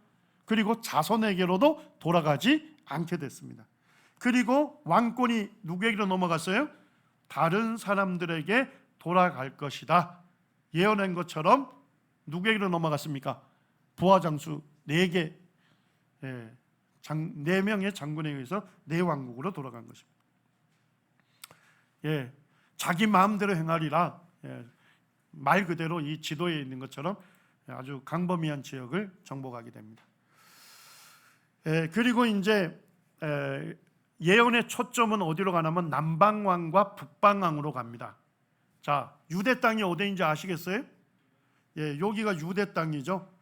그리고 자손에게로도 돌아가지 않게 됐습니다. 그리고 왕권이 누구에게로 넘어갔어요? 다른 사람들에게 돌아갈 것이다. 예언한 것처럼 누구에게로 넘어갔습니까? 부하장수 4개, 4명의 장군에 의해서 4왕국으로 돌아간 것입니다. 자기 마음대로 행하리라. 말 그대로 이 지도에 있는 것처럼 아주 광범위한 지역을 정복하게 됩니다. 그리고 이제 예언의 초점은 어디로 가냐면 남방왕과 북방왕으로 갑니다. 자, 유대 땅이 어디인지 아시겠어요? 여기가 유대 땅이죠.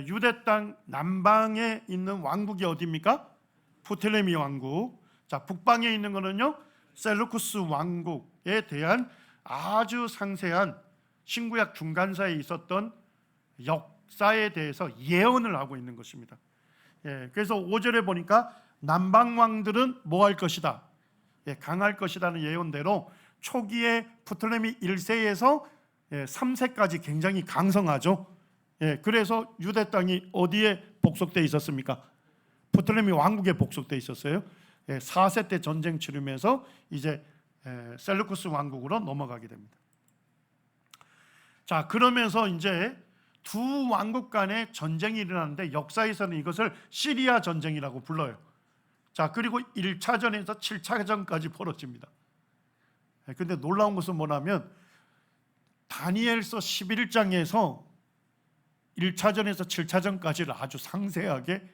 유대 땅 남방에 있는 왕국이 어디입니까? 프톨레미 왕국. 자, 북방에 있는 거는요, 셀루쿠스 왕국에 대한 아주 상세한 신구약 중간사에 있었던 역사에 대해서 예언을 하고 있는 것입니다. 그래서 5절에 보니까 남방 왕들은 뭐 할 것이다? 강할 것이라는 예언대로 초기에 프톨레미 1세에서 3세까지 굉장히 강성하죠. 그래서 유대 땅이 어디에 복속되어 있었습니까? 프톨레미 왕국에 복속되어 있었어요. 4세 때 전쟁 치르면서 이제 셀루쿠스 왕국으로 넘어가게 됩니다. 자, 그러면서 이제 두 왕국 간의 전쟁이 일어나는데 역사에서는 이것을 시리아 전쟁이라고 불러요. 자, 그리고 1차전에서 7차전까지 벌어집니다. 근데 놀라운 것은 뭐냐면 다니엘서 11장에서 1차전에서 7차전까지를 아주 상세하게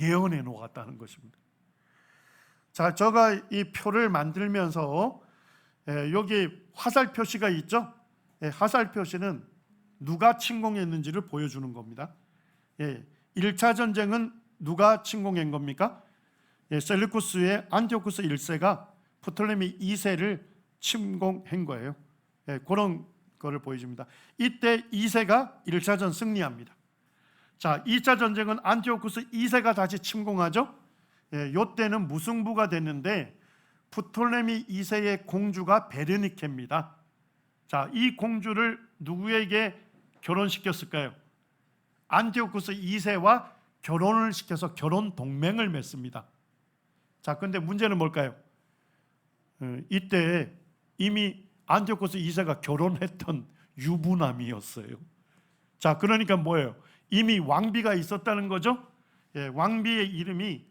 예언해 놓았다는 것입니다. 자, 제가 이 표를 만들면서 여기 화살 표시가 있죠. 화살 표시는 누가 침공했는지를 보여주는 겁니다. 1차 전쟁은 누가 침공한 겁니까? 셀루쿠스의 안티오쿠스 1세가 프톨레미 2세를 침공한 거예요. 그런 거를 보여줍니다. 이때 2세가 1차전 승리합니다. 자, 2차 전쟁은 안티오쿠스 2세가 다시 침공하죠. 이때는 무승부가 됐는데 프톨레미 2세의 공주가 베르니케입니다. 자, 이 공주를 누구에게 결혼시켰을까요? 안티오쿠스 2세와 결혼을 시켜서 결혼 동맹을 맺습니다. 자, 근데 문제는 뭘까요? 이때 이미 안티오쿠스 2세가 결혼했던 유부남이었어요. 자, 그러니까 뭐예요? 이미 왕비가 있었다는 거죠. 왕비의 이름이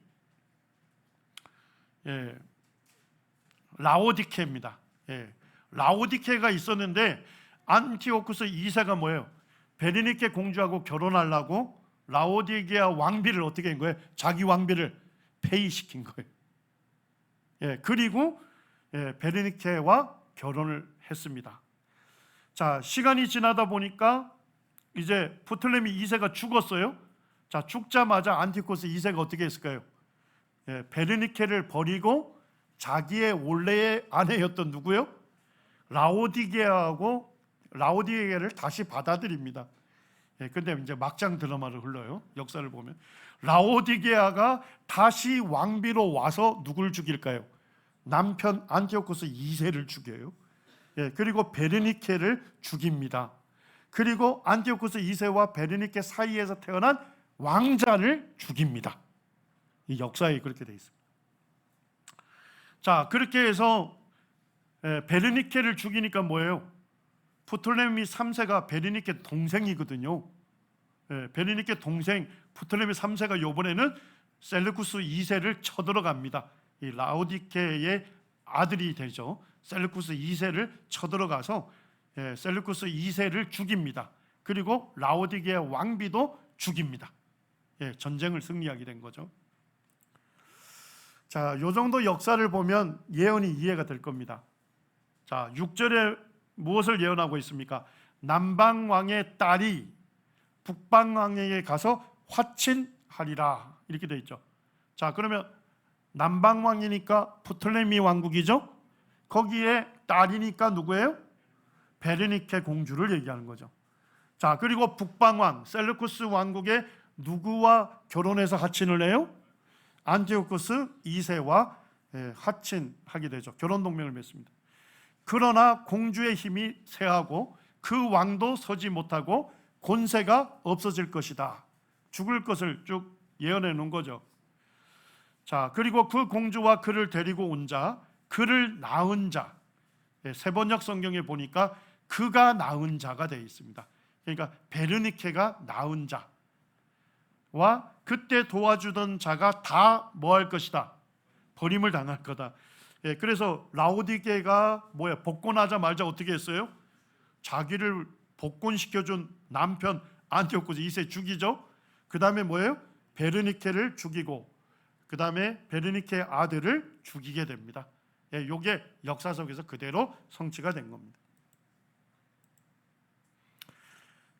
라오디케입니다. 라오디케가 있었는데 안티오쿠스 2세가 뭐예요? 베르니케 공주하고 결혼하려고 라오디게아 왕비를 어떻게 한 거예요? 자기 왕비를 폐위시킨 거예요. 그리고 베르니케와 결혼을 했습니다. 자, 시간이 지나다 보니까 이제 프톨레미 2세가 죽었어요. 자, 죽자마자 안티오쿠스 2세가 어떻게 했을까요? 베르니케를 버리고 자기의 원래의 아내였던 누구요? 라오디게를 다시 받아들입니다. 근데 이제 막장 드라마를 흘러요. 역사를 보면 라오디게아가 다시 왕비로 와서 누굴 죽일까요? 남편 안티오쿠스 2세를 죽여요. 그리고 베르니케를 죽입니다. 그리고 안티오쿠스 2세와 베르니케 사이에서 태어난 왕자를 죽입니다. 이 역사에 그렇게 되어 있습니다. 자, 그렇게 해서 베르니케를 죽이니까 뭐예요? 프톨레미 3세가 베르니케 동생이거든요. 베르니케 동생 프톨레미 3세가 이번에는 셀루쿠스 2세를 쳐들어갑니다. 이 라오디케의 아들이 되죠. 셀루쿠스 2세를 쳐들어가서 셀루쿠스 2세를 죽입니다. 그리고 라오디게아 왕비도 죽입니다. 전쟁을 승리하게 된 거죠. 자, 요 정도 역사를 보면 예언이 이해가 될 겁니다. 자, 6절에 무엇을 예언하고 있습니까? 남방왕의 딸이 북방왕에게 가서 화친하리라 이렇게 되어 있죠. 자, 그러면 남방왕이니까 프톨레미 왕국이죠. 거기에 딸이니까 누구예요? 베르니케 공주를 얘기하는 거죠. 자, 그리고 북방왕 셀루쿠스 왕국의 누구와 결혼해서 하친을 해요? 안티오쿠스 2세와 하친하게 되죠. 결혼 동맹을 맺습니다. 그러나 공주의 힘이 쇠하고 그 왕도 서지 못하고 권세가 없어질 것이다. 죽을 것을 쭉 예언해 놓은 거죠. 자, 그리고 그 공주와 그를 데리고 온 자, 그를 낳은 자, 세번역 성경에 보니까 그가 낳은 자가 되어 있습니다. 그러니까 베르니케가 낳은 자와 그때 도와주던 자가 다 뭐 할 것이다? 버림을 당할 거다. 그래서 라오디게가 뭐야? 복권하자마자 어떻게 했어요? 자기를 복권시켜준 남편 안티오쿠스 2세 죽이죠. 그 다음에 뭐예요? 베르니케를 죽이고 그 다음에 베르니케의 아들을 죽이게 됩니다. 이게 역사 속에서 그대로 성취가 된 겁니다.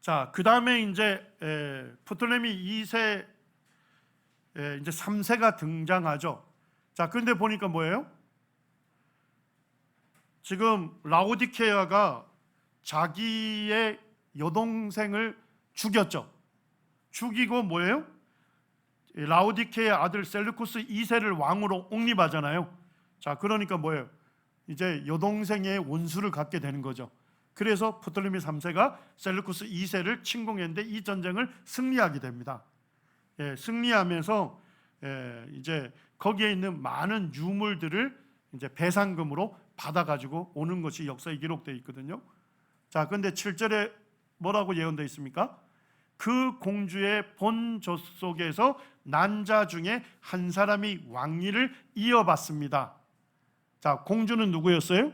자, 그 다음에 이제 프톨레미 2세 이제 3세가 등장하죠. 자, 그런데 보니까 뭐예요? 지금 라오디케아가 자기의 여동생을 죽였죠. 죽이고 뭐예요? 라오디케의 아들 셀루쿠스 2세를 왕으로 옹립하잖아요. 자, 그러니까 뭐예요? 이제 여동생의 원수를 갖게 되는 거죠. 그래서 프톨레미 3세가 셀루쿠스 2세를 침공했는데 이 전쟁을 승리하게 됩니다. 승리하면서 이제 거기에 있는 많은 유물들을 이제 배상금으로 받아가지고 오는 것이 역사에 기록되어 있거든요. 자, 그런데 7절에 뭐라고 예언되어 있습니까? 그 공주의 본 족속에서 난자 중에 한 사람이 왕위를 이어받습니다. 자, 공주는 누구였어요?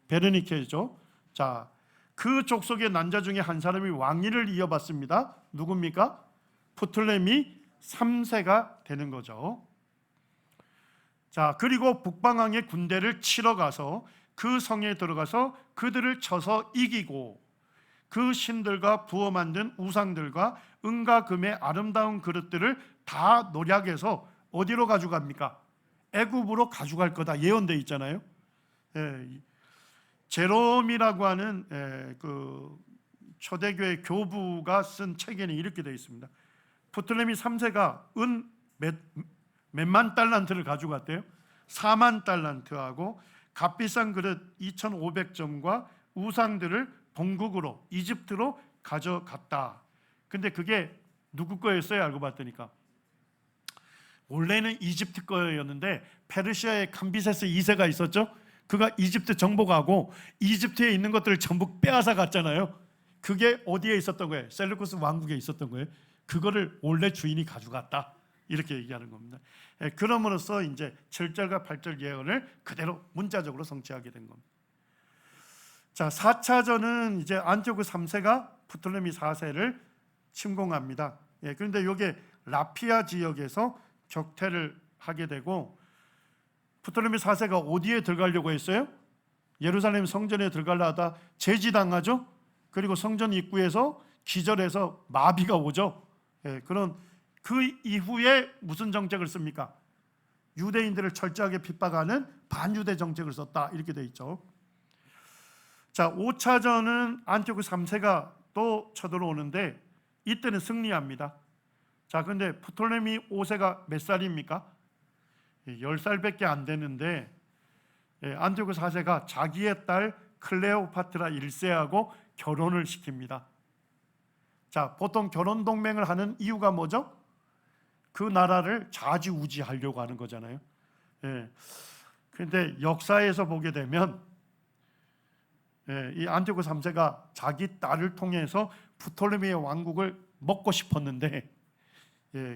베르니케죠. 자, 그 족속의 난자 중에 한 사람이 왕위를 이어받습니다. 누굽니까? 프톨레미 3세가 되는 거죠. 자, 그리고 북방왕의 군대를 치러 가서 그 성에 들어가서 그들을 쳐서 이기고 그 신들과 부어 만든 우상들과 은과 금의 아름다운 그릇들을 다 노략해서 어디로 가져갑니까? 애굽으로 가져갈 거다 예언돼 있잖아요. 제롬이라고 하는 그 초대교회 교부가 쓴 책에는 이렇게 되어 있습니다. 프톨레미 3세가 은 몇만 달란트를 가져갔대요. 4만 달란트하고 값비싼 그릇 2,500점과 우상들을 본국으로 이집트로 가져갔다. 근데 그게 누구 거였어요? 알고 봤더니까 원래는 이집트 거였는데 페르시아의 캄비세스 2세가 있었죠. 그가 이집트 정복하고 이집트에 있는 것들을 전부 빼앗아 갔잖아요. 그게 어디에 있었던 거예요? 셀루쿠스 왕국에 있었던 거예요. 그거를 원래 주인이 가져갔다. 이렇게 얘기하는 겁니다. 그럼으로써 이제 7절과 8절 예언을 그대로 문자적으로 성취하게 된 겁니다. 자, 4차전은 이제 안티오크 3세가 프톨레미 4세를 침공합니다. 그런데 이게 라피아 지역에서 격퇴를 하게 되고, 프톨레미 4세가 어디에 들어가려고 했어요? 예루살렘 성전에 들어가려 하다 제지당하죠. 그리고 성전 입구에서 기절해서 마비가 오죠. 그런 그 이후에 무슨 정책을 씁니까? 유대인들을 철저하게 핍박하는 반유대 정책을 썼다. 이렇게 돼 있죠. 자, 5차전은 안티오크 3세가 또 쳐들어오는데 이때는 승리합니다. 자, 근데 프톨레미 5세가 몇 살입니까? 10살밖에 안 되는데 안티오크 4세가 자기의 딸 클레오파트라 1세하고 결혼을 시킵니다. 자, 보통 결혼 동맹을 하는 이유가 뭐죠? 그 나라를 좌지우지하려고 하는 거잖아요. 그런데 역사에서 보게 되면 이 안티오크 3세가 자기 딸을 통해서 프톨레미의 왕국을 먹고 싶었는데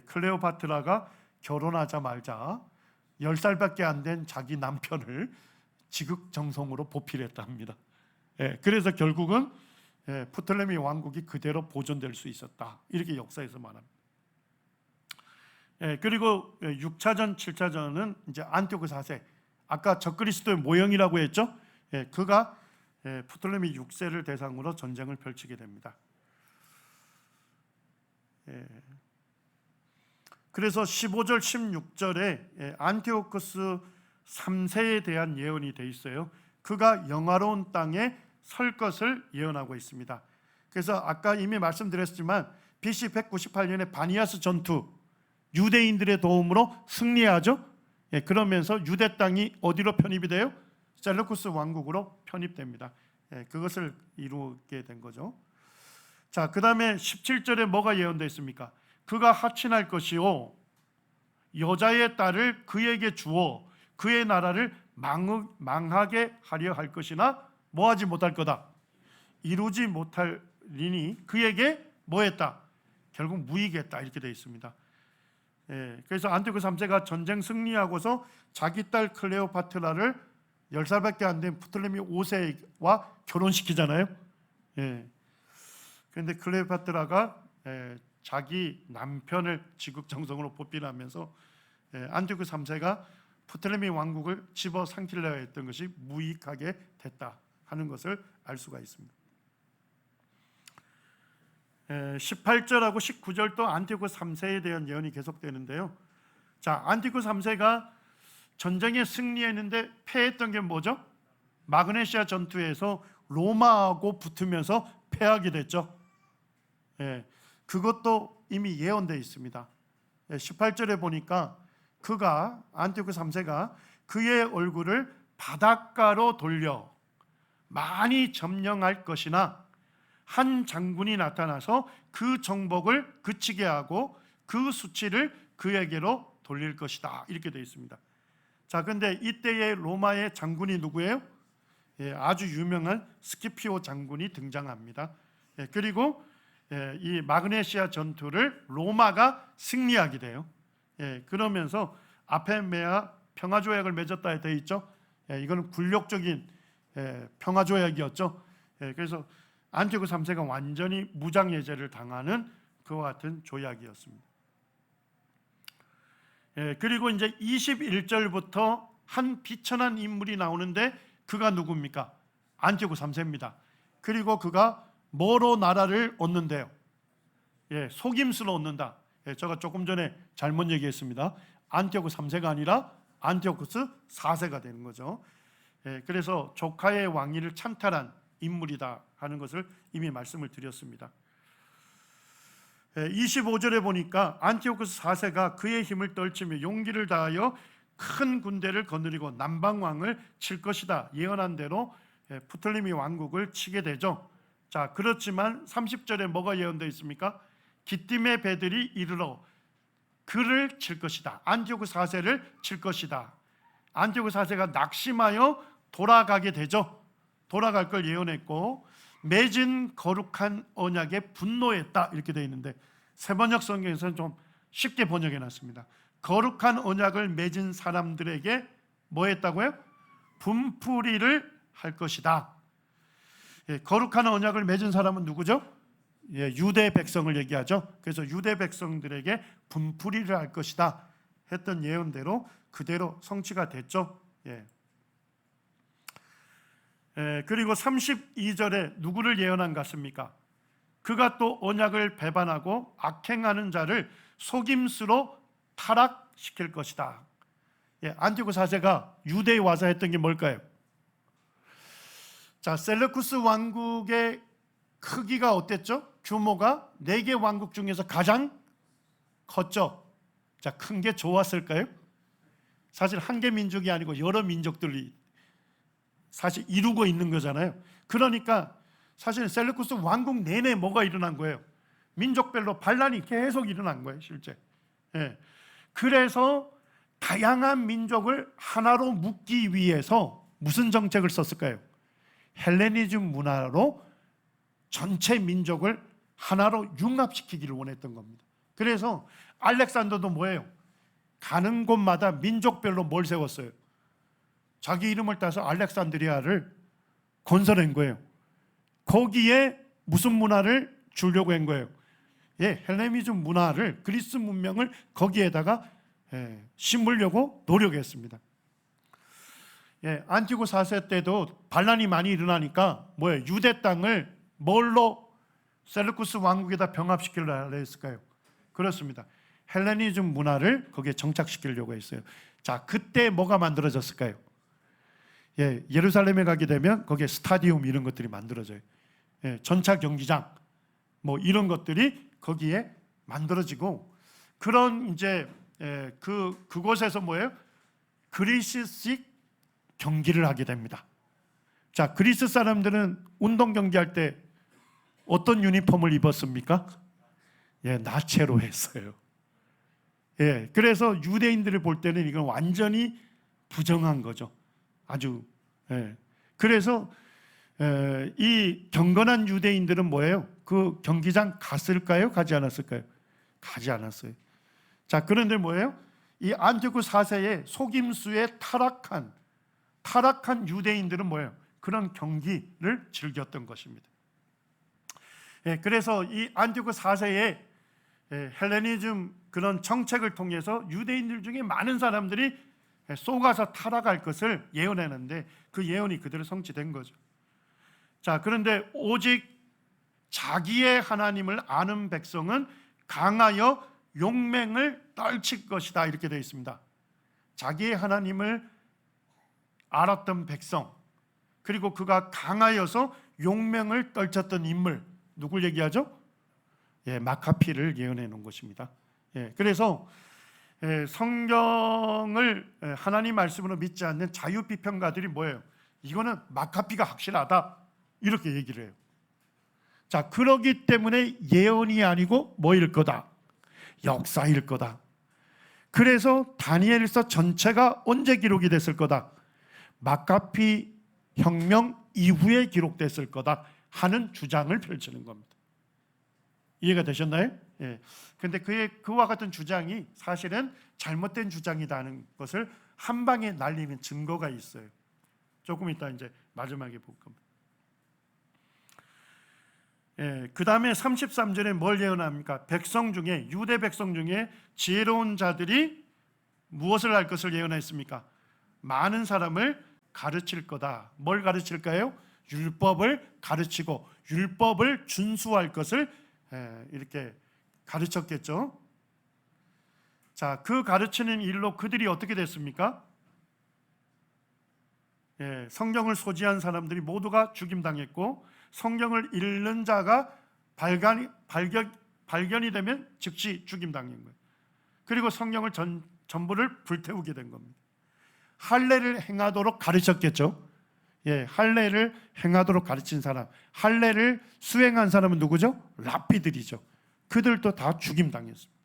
클레오파트라가 결혼하자마자 10살밖에 안 된 자기 남편을 지극정성으로 보필했다 합니다. 그래서 결국은 프톨레미 왕국이 그대로 보존될 수 있었다. 이렇게 역사에서 말합니다. 그리고 6차전, 7차전은 이제 안티오크 4세, 아까 적그리스도의 모형이라고 했죠. 그가 프톨레미 6세를 대상으로 전쟁을 펼치게 됩니다. 그래서 15절, 16절에 안티오쿠스 3세에 대한 예언이 돼 있어요. 그가 영화로운 땅에 설 것을 예언하고 있습니다. 그래서 아까 이미 말씀드렸지만 BC 198년에 바니아스 전투, 유대인들의 도움으로 승리하죠. 그러면서 유대 땅이 어디로 편입이 돼요? 셀루쿠스 왕국으로 편입됩니다. 그것을 이루게 된 거죠. 자, 그 다음에 17절에 뭐가 예언되어 있습니까? 그가 하친할 것이요 여자의 딸을 그에게 주어 그의 나라를 망하게 하려 할 것이나 뭐하지 못할 거다. 이루지 못하리니 그에게 뭐했다? 결국 무익했다. 이렇게 되어 있습니다. 그래서 안티오크 3세가 전쟁 승리하고서 자기 딸 클레오파트라를 10살밖에 안 된 프톨레미 5세와 결혼시키잖아요. 그런데 클레오파트라가 자기 남편을 지극정성으로 보필하면서 안티오크 3세가 프톨레미 왕국을 집어삼키려 했던 것이 무익하게 됐다 하는 것을 알 수가 있습니다. 18절하고 19절도 안티오크 3세에 대한 예언이 계속되는데요. 자, 안티오크 3세가 전쟁에 승리했는데 패했던 게 뭐죠? 마그네시아 전투에서 로마하고 붙으면서 패하게 됐죠. 그것도 이미 예언되어 있습니다. 18절에 보니까 그가 안티오크 3세가 그의 얼굴을 바닷가로 돌려 많이 점령할 것이나 한 장군이 나타나서 그 정복을 그치게 하고 그 수치를 그에게로 돌릴 것이다. 이렇게 되어 있습니다. 자, 근데 이때의 로마의 장군이 누구예요? 아주 유명한 스키피오 장군이 등장합니다. 그리고 이 마그네시아 전투를 로마가 승리하게 돼요. 그러면서 아펜메아 평화조약을 맺었다 되어 있죠. 이거는 굴욕적인 평화조약이었죠. 그래서 안티오크 3세가 완전히 무장해제를 당하는 그와 같은 조약이었습니다. 그리고 이제 21절부터 한 비천한 인물이 나오는데 그가 누굽니까? 안티오크 3세입니다. 그리고 그가 뭐로 나라를 얻는데요? 속임수로 얻는다. 제가 조금 전에 잘못 얘기했습니다. 안티오크 3세가 아니라 안티오쿠스 4세가 되는 거죠. 그래서 조카의 왕위를 찬탈한 인물이다 하는 것을 이미 말씀을 드렸습니다. 25절에 보니까 안티오쿠스 4세가 그의 힘을 떨치며 용기를 다하여 큰 군대를 거느리고 남방왕을 칠 것이다. 예언한 대로 프톨레미 왕국을 치게 되죠. 자, 그렇지만 30절에 뭐가 예언되어 있습니까? 기띔의 배들이 이르러 그를 칠 것이다. 안티오크 4세를 칠 것이다. 안티오크 4세가 낙심하여 돌아가게 되죠. 돌아갈 걸 예언했고, 맺은 거룩한 언약에 분노했다 이렇게 되어 있는데, 새번역 성경에서는 좀 쉽게 번역해 놨습니다. 거룩한 언약을 맺은 사람들에게 뭐 했다고요? 분풀이를 할 것이다. 거룩한 언약을 맺은 사람은 누구죠? 유대 백성을 얘기하죠. 그래서 유대 백성들에게 분풀이를 할 것이다 했던 예언대로 그대로 성취가 됐죠. 그리고 32절에 누구를 예언한 것 같습니까? 그가 또 언약을 배반하고 악행하는 자를 속임수로 타락시킬 것이다. 안티오크 4세가 유대에 와서 했던 게 뭘까요? 자, 셀레쿠스 왕국의 크기가 어땠죠? 규모가 4개 왕국 중에서 가장 컸죠. 자, 큰 게 좋았을까요? 사실 한 개 민족이 아니고 여러 민족들이 사실 이루고 있는 거잖아요. 그러니까 사실 셀레쿠스 왕국 내내 뭐가 일어난 거예요? 민족별로 반란이 계속 일어난 거예요, 실제. 그래서 다양한 민족을 하나로 묶기 위해서 무슨 정책을 썼을까요? 헬레니즘 문화로 전체 민족을 하나로 융합시키기를 원했던 겁니다. 그래서 알렉산더도 뭐예요? 가는 곳마다 민족별로 뭘 세웠어요? 자기 이름을 따서 알렉산드리아를 건설한 거예요. 거기에 무슨 문화를 주려고 한 거예요? 헬레니즘 문화를, 그리스 문명을 거기에다가 심으려고 노력했습니다. 안티오크 4세 때도 반란이 많이 일어나니까 뭐예요? 유대 땅을 뭘로 셀루쿠스 왕국에다 병합시키려고 했을까요? 그렇습니다. 헬레니즘 문화를 거기에 정착시키려고 했어요. 자, 그때 뭐가 만들어졌을까요? 예루살렘에 가게 되면 거기에 스타디움 이런 것들이 만들어져요. 전차 경기장 뭐 이런 것들이 거기에 만들어지고, 그런 이제 그곳에서 뭐예요? 그리스식 경기를 하게 됩니다. 자, 그리스 사람들은 운동 경기할 때 어떤 유니폼을 입었습니까? 나체로 했어요. 그래서 유대인들을 볼 때는 이건 완전히 부정한 거죠. 아주. 그래서 이 경건한 유대인들은 뭐예요? 그 경기장 갔을까요? 가지 않았을까요? 가지 않았어요. 자, 그런데 뭐예요? 이 안티오크 4세의 속임수에 타락한 유대인들은 뭐예요? 그런 경기를 즐겼던 것입니다. 그래서 이 안티오크 4세의 헬레니즘 그런 정책을 통해서 유대인들 중에 많은 사람들이 쏘가서 타락할 것을 예언했는데 그 예언이 그대로 성취된 거죠. 자, 그런데 오직 자기의 하나님을 아는 백성은 강하여 용맹을 떨칠 것이다 이렇게 되어 있습니다. 자기의 하나님을 알았던 백성, 그리고 그가 강하여서 용맹을 떨쳤던 인물, 누굴 얘기하죠? 마카피를 예언해 놓은 것입니다. 그래서 성경을 하나님 말씀으로 믿지 않는 자유비평가들이 뭐예요? 이거는 마카피가 확실하다 이렇게 얘기를 해요. 자, 그러기 때문에 예언이 아니고 뭐일 거다? 역사일 거다. 그래서 다니엘서 전체가 언제 기록이 됐을 거다? 마카피 혁명 이후에 기록됐을 거다 하는 주장을 펼치는 겁니다. 이해가 되셨나요? 그런데 그와 같은 주장이 사실은 잘못된 주장이라는 것을 한 방에 날리는 증거가 있어요. 조금 이따 이제 마지막에 볼 겁니다. 그 다음에 33절에 뭘 예언합니까? 백성 중에, 유대 백성 중에 지혜로운 자들이 무엇을 할 것을 예언했습니까? 많은 사람을 가르칠 거다. 뭘 가르칠까요? 율법을 가르치고 율법을 준수할 것을 이렇게 가르쳤겠죠. 자, 그 가르치는 일로 그들이 어떻게 됐습니까? 성경을 소지한 사람들이 모두가 죽임당했고, 성경을 읽는 자가 발견이 되면 즉시 죽임당한 거예요. 그리고 성경을 전부를 불태우게 된 겁니다. 할례를 행하도록 가르쳤겠죠. 예, 할례를 행하도록 가르친 사람, 할례를 수행한 사람은 누구죠? 랍비들이죠. 그들도 다 죽임당했습니다.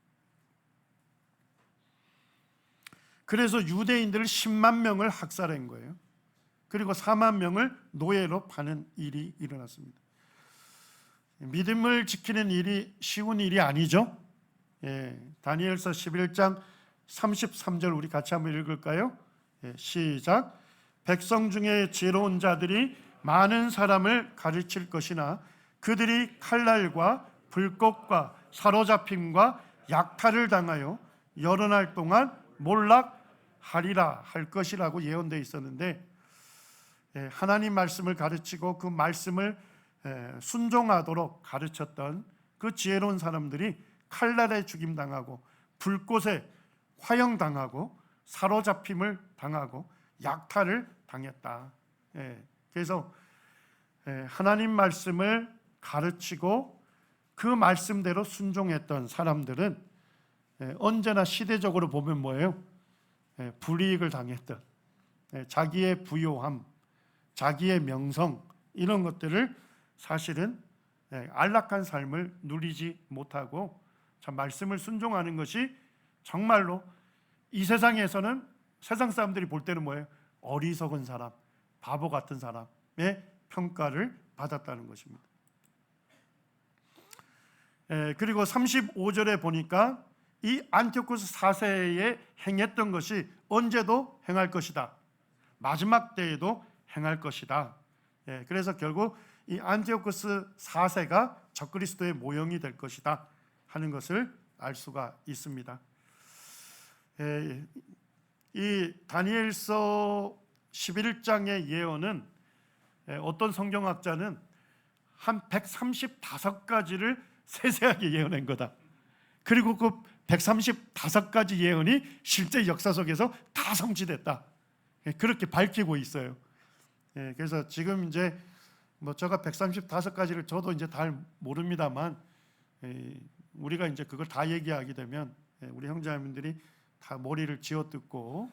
그래서 유대인들을 10만 명을 학살한 거예요. 그리고 4만 명을 노예로 파는 일이 일어났습니다. 믿음을 지키는 일이 쉬운 일이 아니죠. 예, 다니엘서 11장 33절 우리 같이 한번 읽을까요? 예, 시작. 백성 중에 지혜로운 자들이 많은 사람을 가르칠 것이나 그들이 칼날과 불꽃과 사로잡힘과 약탈을 당하여 여러 날 동안 몰락하리라 할 것이라고 예언되어 있었는데, 하나님 말씀을 가르치고 그 말씀을 순종하도록 가르쳤던 그 지혜로운 사람들이 칼날에 죽임당하고 불꽃에 화형당하고 사로잡힘을 당하고 약탈을 당했다. 그래서 하나님 말씀을 가르치고 그 말씀대로 순종했던 사람들은 언제나 시대적으로 보면 뭐예요? 불이익을 당했던, 자기의 부요함, 자기의 명성, 이런 것들을 사실은 안락한 삶을 누리지 못하고 참 말씀을 순종하는 것이 정말로 이 세상에서는 세상 사람들이 볼 때는 뭐예요? 어리석은 사람, 바보 같은 사람의 평가를 받았다는 것입니다. 그리고 35절에 보니까 이 안티오쿠스 4세에 행했던 것이 언제도 행할 것이다. 마지막 때에도 행할 것이다. 그래서 결국 이 안티오쿠스 4세가 적그리스도의 모형이 될 것이다 하는 것을 알 수가 있습니다. 이 다니엘서 11장의 예언은 어떤 성경학자는 한 135가지를 세세하게 예언한 거다. 그리고 그 135가지 예언이 실제 역사 속에서 다 성취됐다. 그렇게 밝히고 있어요. 그래서 지금 이제 뭐 제가 135가지를 저도 이제 다 모릅니다만, 우리가 이제 그걸 다 얘기하게 되면 우리 형제자매들이 다 머리를 쥐어뜯고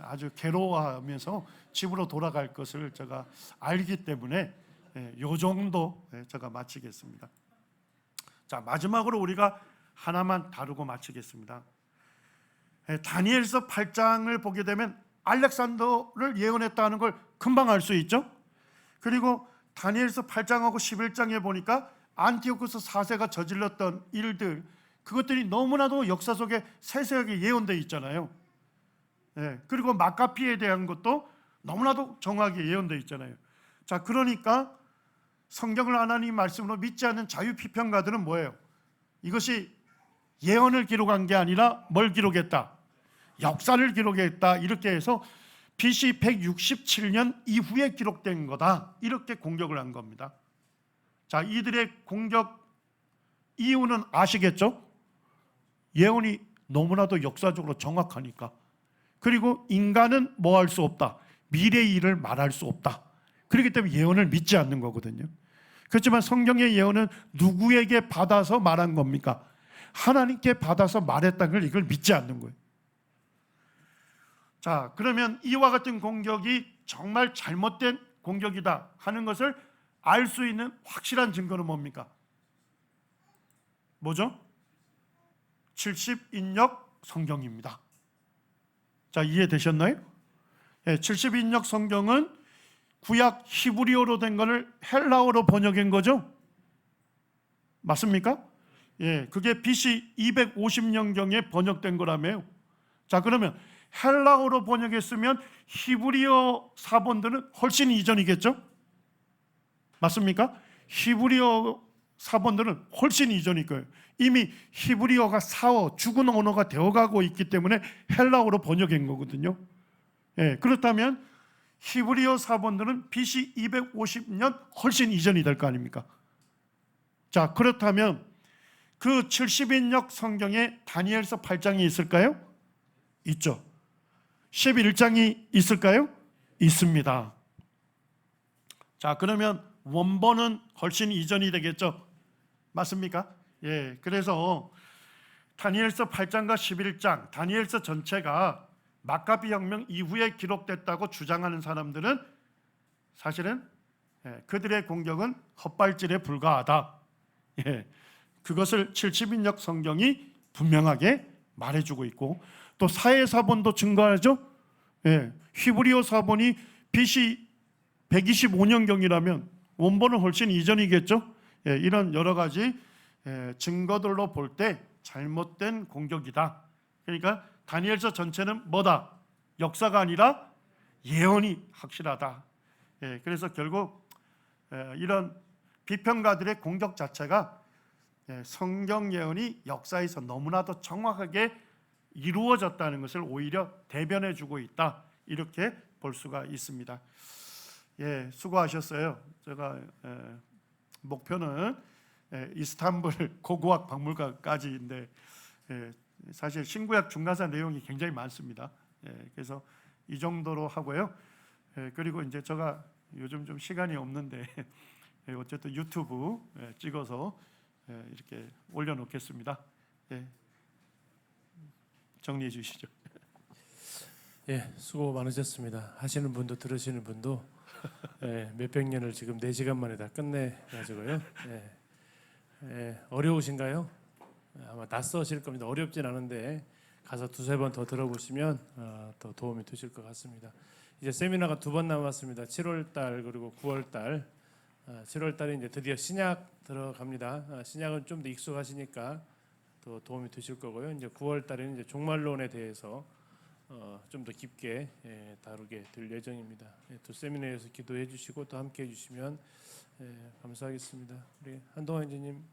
아주 괴로워하면서 집으로 돌아갈 것을 제가 알기 때문에 요 정도 제가 마치겠습니다. 자, 마지막으로 우리가 하나만 다루고 마치겠습니다. 다니엘서 8장을 보게 되면 알렉산더를 예언했다는 걸 금방 알 수 있죠. 그리고 다니엘서 8장하고 11장에 보니까 안티오쿠스 4세가 저질렀던 일들, 그것들이 너무나도 역사 속에 세세하게 예언되어 있잖아요. 그리고 마카피에 대한 것도 너무나도 정확하게 예언되어 있잖아요. 자, 그러니까 성경을 하나님 말씀으로 믿지 않는 자유피평가들은 뭐예요? 이것이 예언을 기록한 게 아니라 뭘 기록했다? 역사를 기록했다. 이렇게 해서 BC 167년 이후에 기록된 거다. 이렇게 공격을 한 겁니다. 자, 이들의 공격 이유는 아시겠죠? 예언이 너무나도 역사적으로 정확하니까. 그리고 인간은 뭐 할 수 없다. 미래의 일을 말할 수 없다. 그렇기 때문에 예언을 믿지 않는 거거든요. 그렇지만 성경의 예언은 누구에게 받아서 말한 겁니까? 하나님께 받아서 말했다는 걸 이걸 믿지 않는 거예요. 자, 그러면 이와 같은 공격이 정말 잘못된 공격이다 하는 것을 알 수 있는 확실한 증거는 뭡니까? 뭐죠? 70인역 성경입니다. 자, 이해되셨나요? 70인역 성경은 구약 히브리어로 된 것을 헬라어로 번역한 거죠? 맞습니까? 그게 BC 250년경에 번역된 거라며요. 자, 그러면 헬라어로 번역했으면 히브리어 사본들은 훨씬 이전이겠죠? 맞습니까? 히브리어 사본들은 훨씬 이전일 거예요. 이미 히브리어가 사어, 죽은 언어가 되어가고 있기 때문에 헬라어로 번역한 거거든요. 그렇다면 히브리어 사본들은 BC 250년 훨씬 이전이 될 거 아닙니까? 자, 그렇다면 그 70인역 성경에 다니엘서 8장이 있을까요? 있죠. 11장이 있을까요? 있습니다. 자, 그러면 원본은 훨씬 이전이 되겠죠? 맞습니까? 그래서 다니엘서 8장과 11장, 다니엘서 전체가 막가비 혁명 이후에 기록됐다고 주장하는 사람들은 사실은 그들의 공격은 헛발질에 불과하다. 그것을 70인역 성경이 분명하게 말해주고 있고, 또 사회사본도 증거하죠. 히브리어 사본이 BC 125년경이라면 원본은 훨씬 이전이겠죠. 이런 여러 가지 증거들로 볼 때 잘못된 공격이다. 그러니까 다니엘서 전체는 뭐다? 역사가 아니라 예언이 확실하다. 그래서 결국 이런 비평가들의 공격 자체가 성경 예언이 역사에서 너무나도 정확하게 이루어졌다는 것을 오히려 대변해주고 있다, 이렇게 볼 수가 있습니다. 수고하셨어요. 제가 목표는 이스탄불 고고학 박물관까지인데 사실 신구약 중간사 내용이 굉장히 많습니다. 그래서 이 정도로 하고요. 그리고 이제 제가 요즘 좀 시간이 없는데 어쨌든 유튜브 찍어서 이렇게 올려놓겠습니다. 정리해 주시죠. 수고 많으셨습니다. 하시는 분도 들으시는 분도 몇백 년을 지금 4시간 만에 다 끝내가지고요. 어려우신가요? 아마 낯서실 겁니다. 어렵진 않은데 가서 두세 번 더 들어보시면 더 도움이 되실 것 같습니다. 이제 세미나가 2번 남았습니다. 7월 달 그리고 9월 달. 7월 달에 이제 드디어 신약 들어갑니다. 신약은 좀 더 익숙하시니까 더 도움이 되실 거고요. 이제 9월 달에는 이제 종말론에 대해서 좀 더 깊게 다루게 될 예정입니다. 또 세미나에서 기도해 주시고 또 함께 해 주시면 감사하겠습니다. 우리 한동환 인재님.